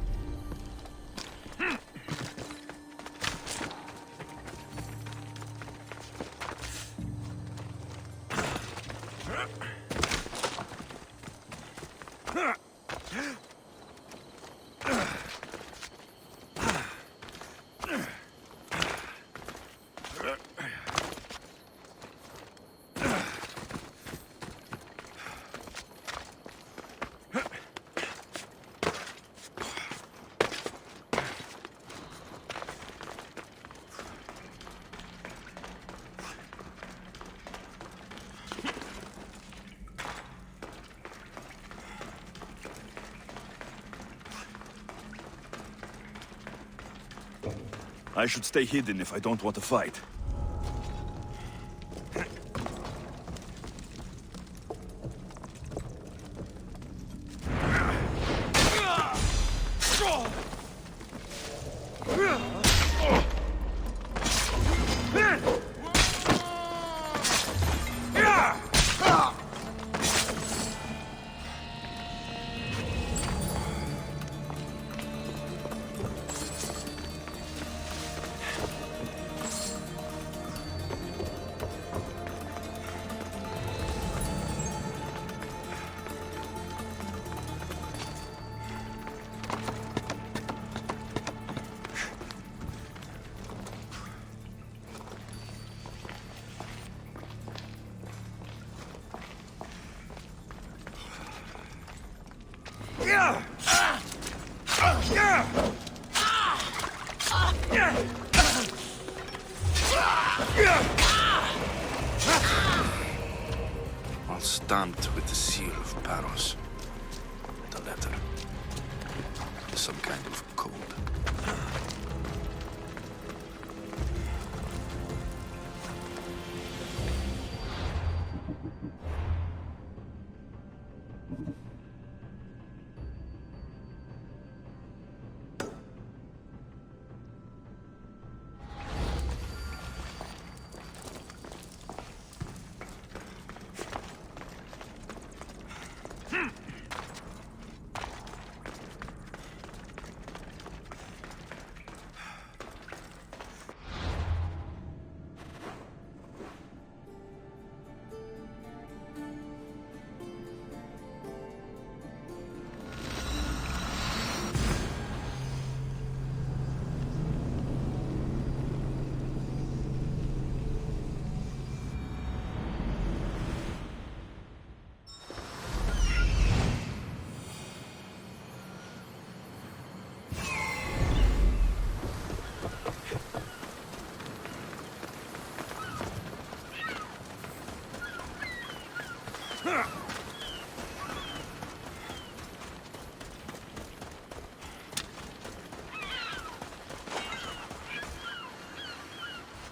I should stay hidden if I don't want to fight. All stamped with the seal of Paros. The letter. Some kind of code.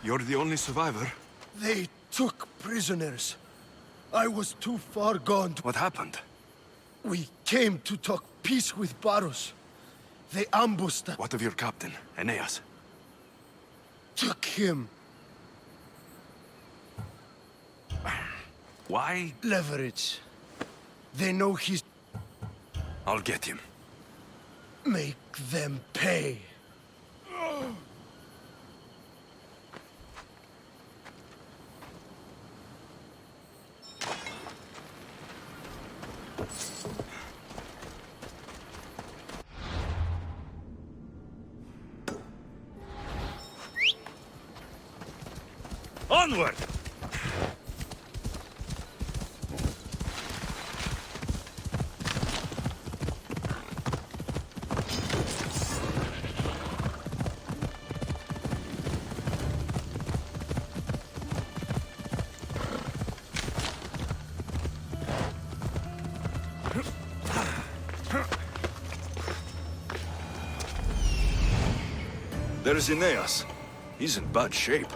You're the only survivor? They took prisoners. I was too far gone. What happened? We came to talk peace with Baros. They ambushed us. What of your captain, Aeneas? Took him. Why? Leverage. They know he's... I'll get him. Make them pay. Onward! There's Aeneas. He's in bad shape.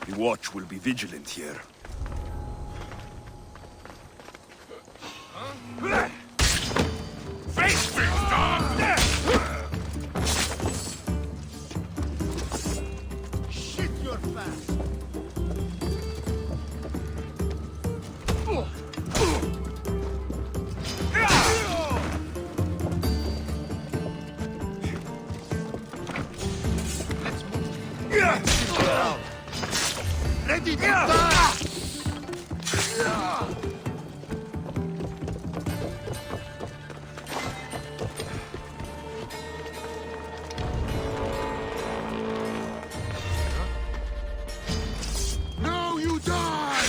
The watch will be vigilant here. Face me, dog! Shit your fast. Ready to die! Now you die!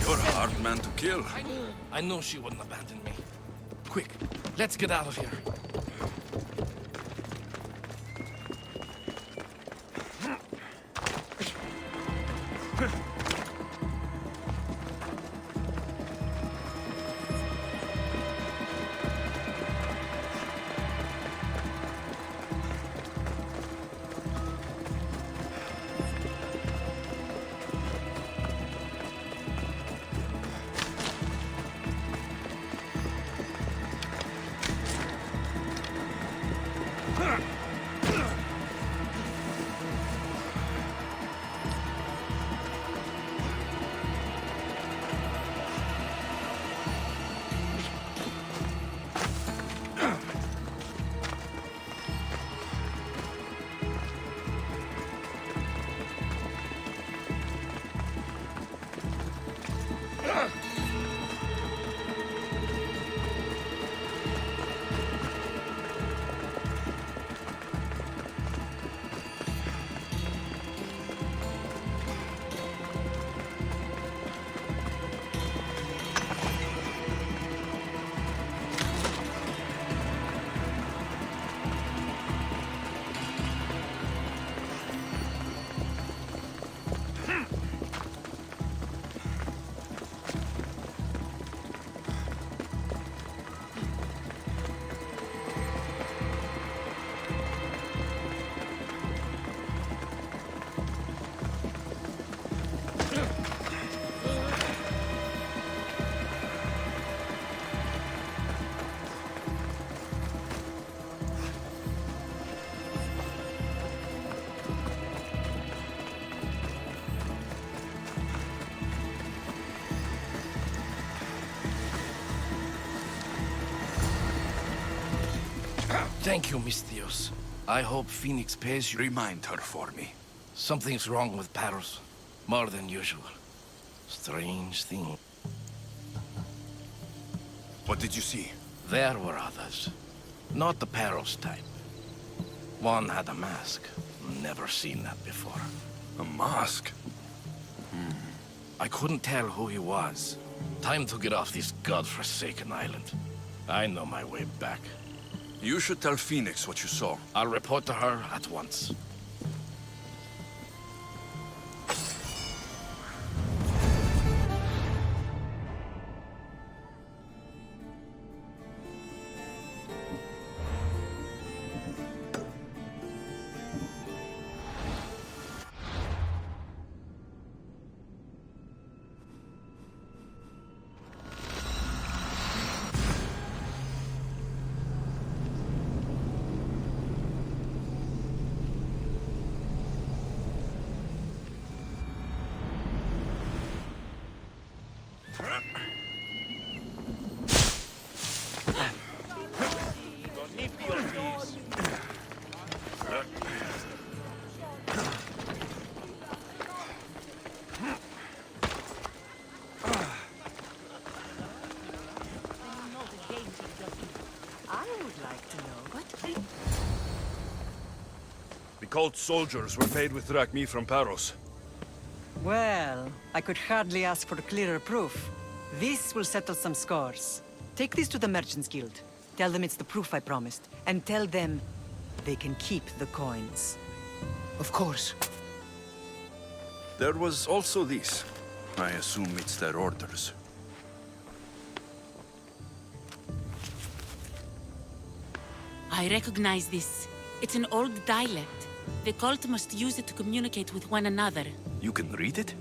You're a hard man to kill. I know she wouldn't abandon me. Quick, let's get out of here. Thank you, Mistios. I hope Phoenix pays you. Remind her for me. Something's wrong with Paros. More than usual. Strange thing. What did you see? There were others. Not the Paros type. One had a mask. Never seen that before. A mask? I couldn't tell who he was. Time to get off this godforsaken island. I know my way back. You should tell Phoenix what you saw. I'll report to her at once. The cult soldiers were paid with drachmi from Paros. Well, I could hardly ask for clearer proof. This will settle some scores. Take this to the Merchants Guild. Tell them it's the proof I promised. And tell them they can keep the coins. Of course. There was also this. I assume it's their orders. I recognize this. It's an old dialect. The cult must use it to communicate with one another. You can read it?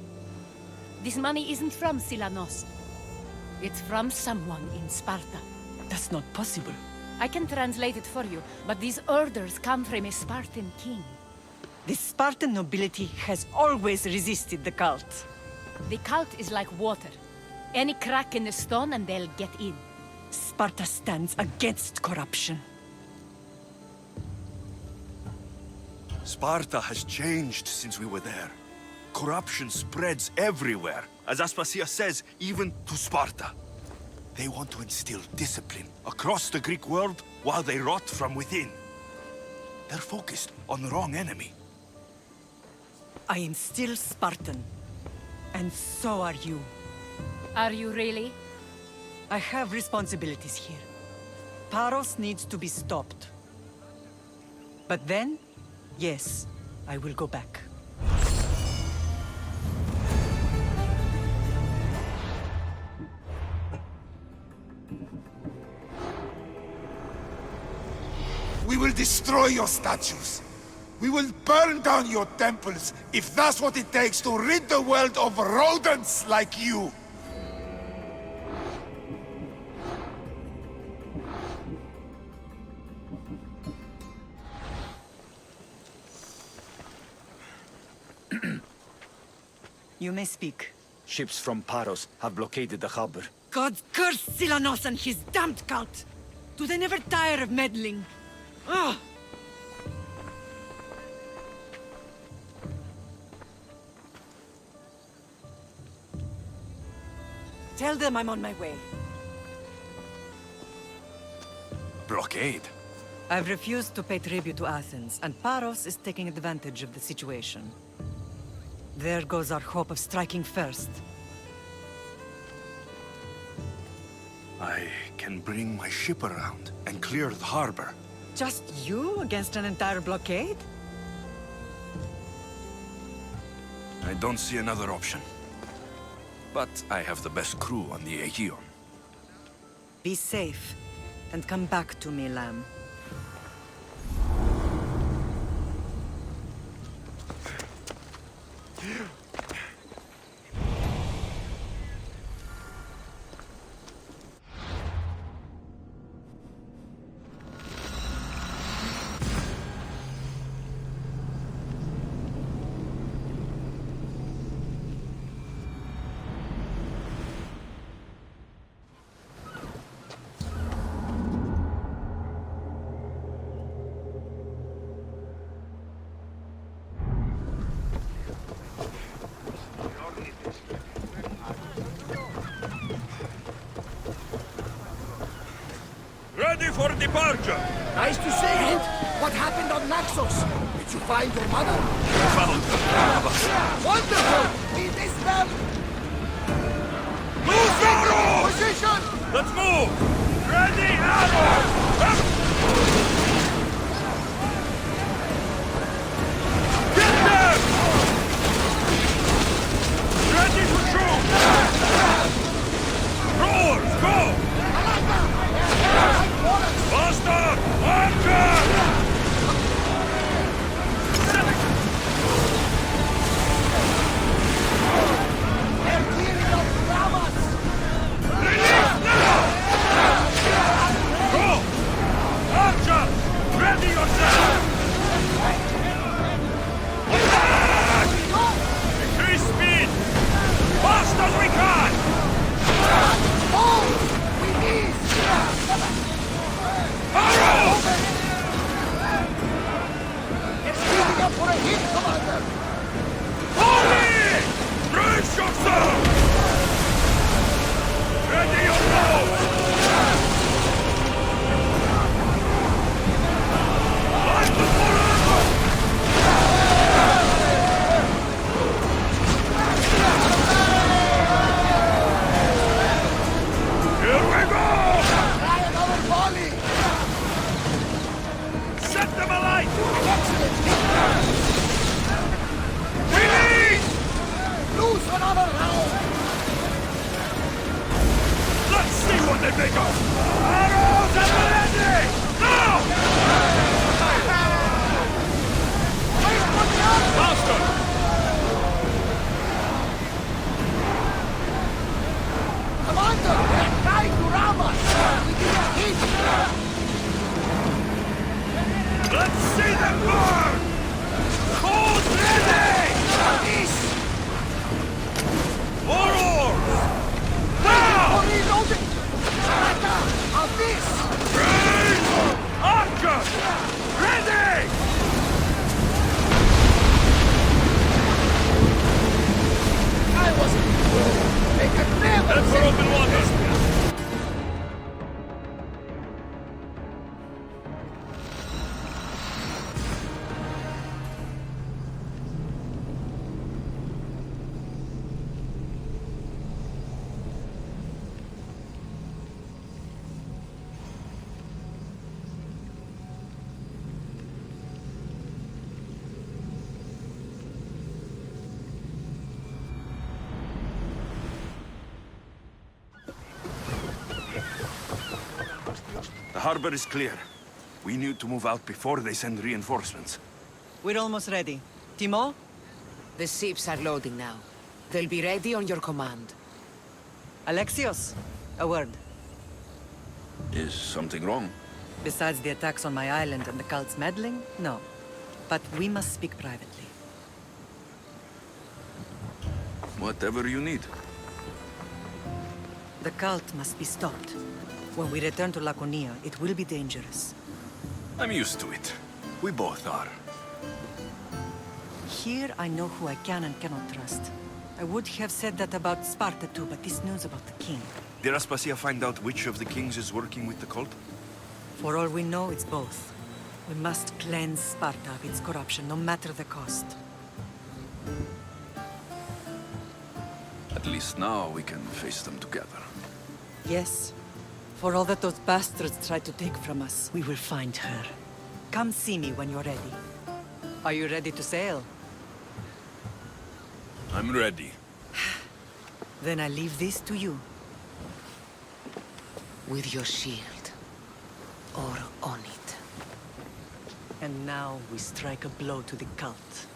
This money isn't from Silanos. It's from someone in Sparta. That's not possible. I can translate it for you, but these orders come from a Spartan king. The Spartan nobility has always resisted the cult. The cult is like water. Any crack in the stone and they'll get in. Sparta stands against corruption. Sparta has changed since we were there. Corruption spreads everywhere. As Aspasia says, even to Sparta. They want to instill discipline across the Greek world while they rot from within. They're focused on the wrong enemy. I am still Spartan. And so are you. Are you really? I have responsibilities here. Paros needs to be stopped. But then, yes, I will go back. We will destroy your statues. We will burn down your temples if that's what it takes to rid the world of rodents like you. You may speak. Ships from Paros have blockaded the harbor. God curse Silanos and his damned cult! Do they never tire of meddling? Ugh! Tell them I'm on my way. Blockade? I've refused to pay tribute to Athens, and Paros is taking advantage of the situation. There goes our hope of striking first. I can bring my ship around and clear the harbor. Just you against an entire blockade? I don't see another option. But I have the best crew on the Aegean. Be safe, and come back to me, Lamb. Ready for departure! Nice to see you! What happened on Naxos? Did you find your mother? We found her. Wonderful! Is this them? Move, Zoro! Position! Let's move! Ready, arrow! Up! Get them! Ready to shoot! Roars, go! Faster! Anchor! They're clearing up Ramas! Release now! Go! Archer! Ready yourself! Attack! Increase speed! Fast as we can! Hold! We need! Arrow! It's speeding up for a hit, Commander! Holy! Brace yourself! Ready your bow! Light the forever! Here we go! Try another volley! Set them alight! Excellent hit! Release! Lose another round! Let's see what they make of! Arrows at the ready! Now! Faster! Commander, they're trying to ram us! We didn't hit! Let's see them burn! Cold ready! This! More oars! Now! For reloading! Saraka, I'll harbor is clear. We need to move out before they send reinforcements. We're almost ready. Timo? The ships are loading now. They'll be ready on your command. Alexios, a word. Is something wrong? Besides the attacks on my island and the cult's meddling, no. But we must speak privately. Whatever you need. The cult must be stopped. When we return to Laconia, it will be dangerous. I'm used to it. We both are. Here I know who I can and cannot trust. I would have said that about Sparta too, but this news about the king. Did Aspasia find out which of the kings is working with the cult? For all we know, it's both. We must cleanse Sparta of its corruption, no matter the cost. At least now we can face them together. Yes. For all that those bastards tried to take from us, we will find her. Come see me when you're ready. Are you ready to sail? I'm ready. Then I leave this to you. With your shield. Or on it. And now we strike a blow to the cult.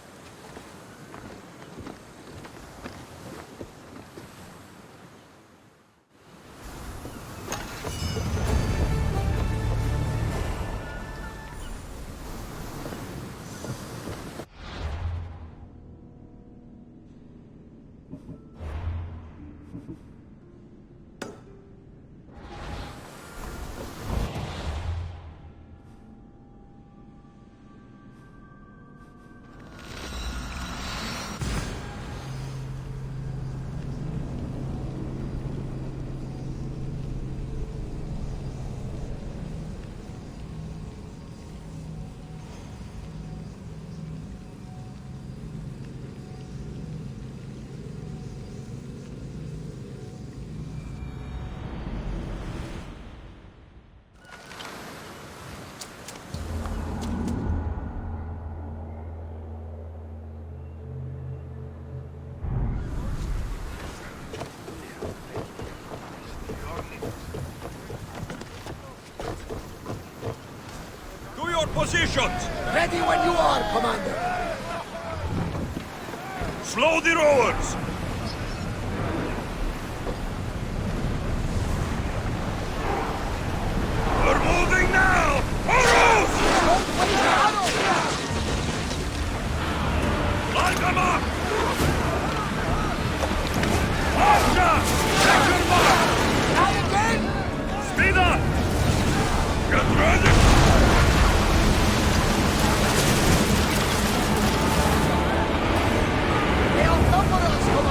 Positions! Ready when you are, Commander! Slow the rowers! We're moving now! Horus! Line them up! Archer! Take your mark! Now again! Speed up! Get ready! They outnumber us, Commander!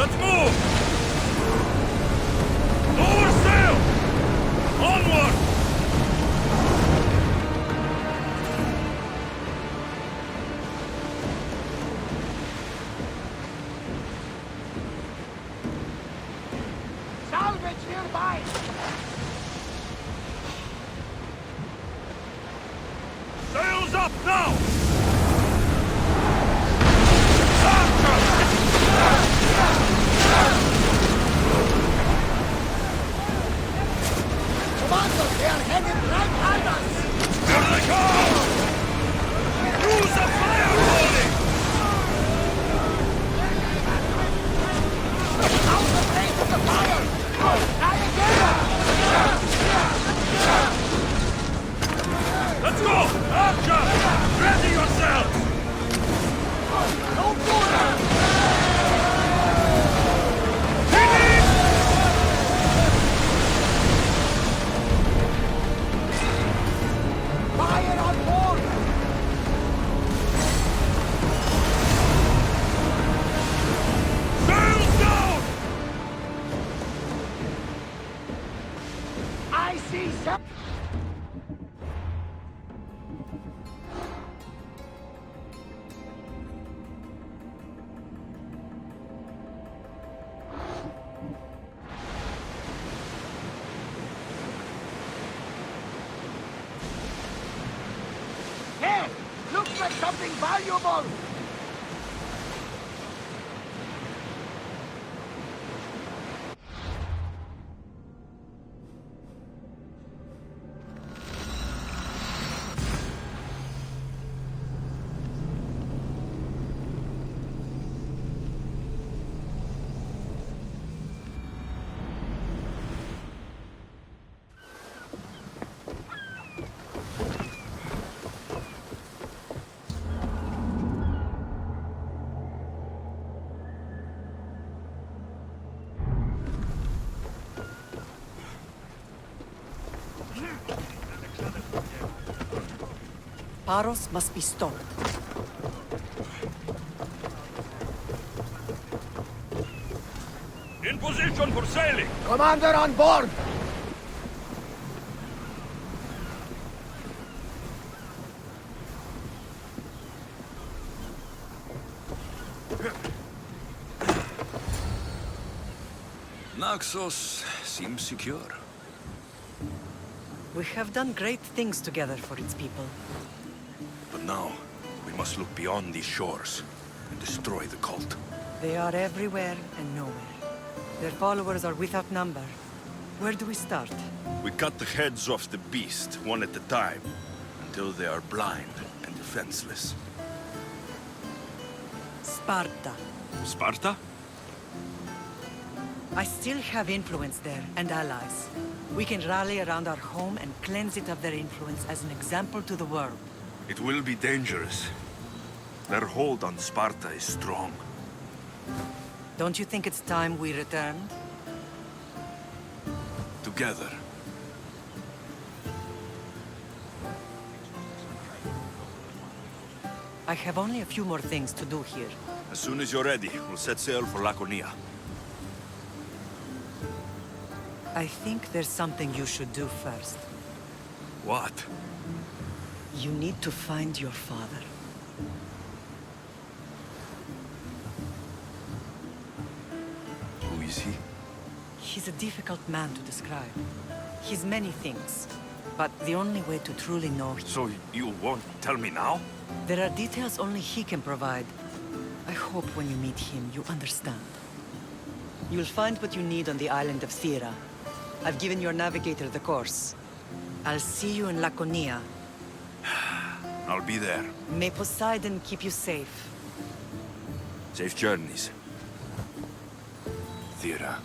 Let's move! Lower sail! Onward! Salvage nearby! Sails up now! Commander, they are headed right at us! Here they come! Use the fire volley! Out the place of the fire! Try again! Let's go! Archer! Ready yourselves! Don't do that! Fire on board! Sails down! I see some... Hey! Looks like something valuable! Paros must be stopped. In position for sailing! Commander on board! Naxos seems secure. We have done great things together for its people. But now, we must look beyond these shores and destroy the cult. They are everywhere and nowhere. Their followers are without number. Where do we start? We cut the heads off the beast, one at a time, until they are blind and defenseless. Sparta. Sparta? I still have influence there, and allies. We can rally around our home and cleanse it of their influence as an example to the world. It will be dangerous. Their hold on Sparta is strong. Don't you think it's time we returned? Together. I have only a few more things to do here. As soon as you're ready, we'll set sail for Laconia. I think there's something you should do first. What? You need to find your father. Who is he? He's a difficult man to describe. He's many things, but the only way to truly know him... So you won't tell me now? There are details only he can provide. I hope when you meet him, you understand. You'll find what you need on the island of Thera. I've given your navigator the course. I'll see you in Laconia. I'll be there. May Poseidon keep you safe. Safe journeys. Thera.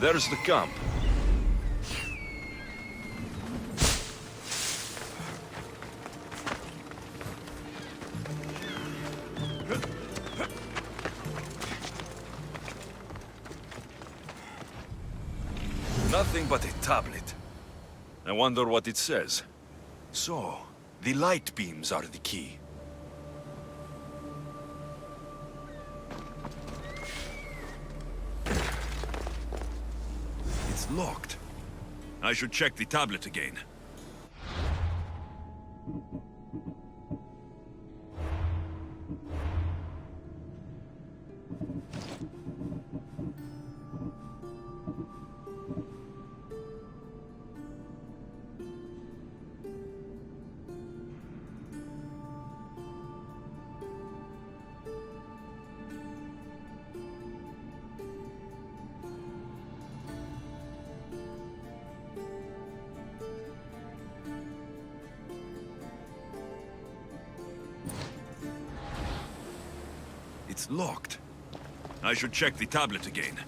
There's the camp. Nothing but a tablet. I wonder what it says. So, the light beams are the key. It's locked. I should check the tablet again. It's locked. I should check the tablet again.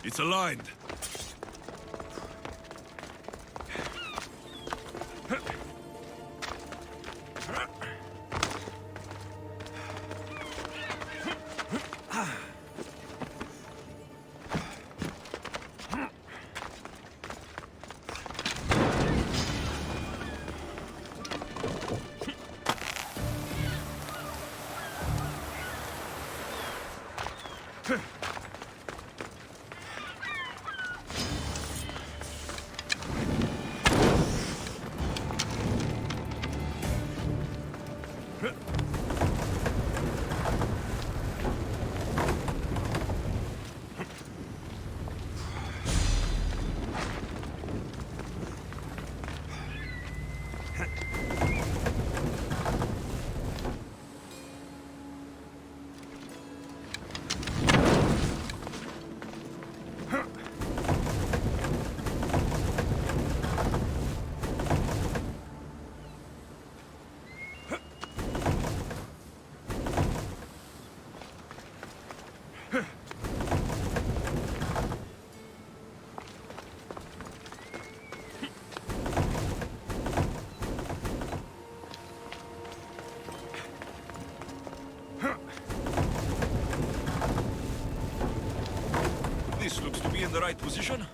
It's aligned. right position?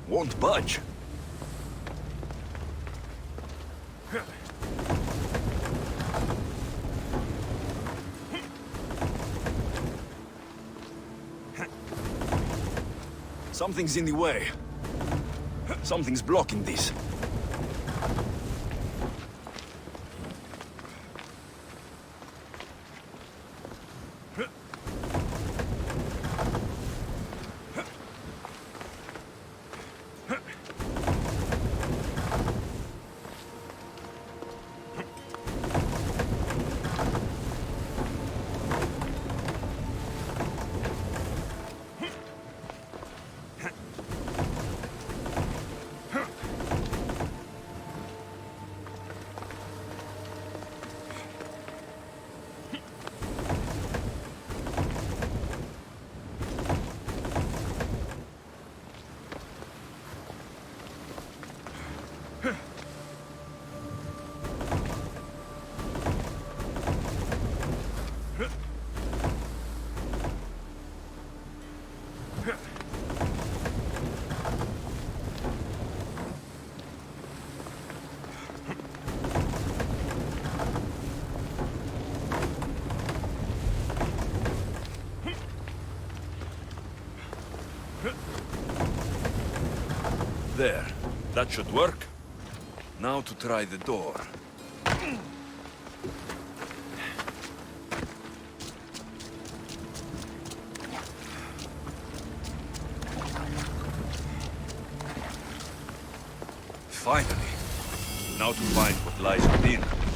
Won't budge. Something's in the way. Something's blocking this. There. That should work. Now to try the door. Finally. Now to find what lies within.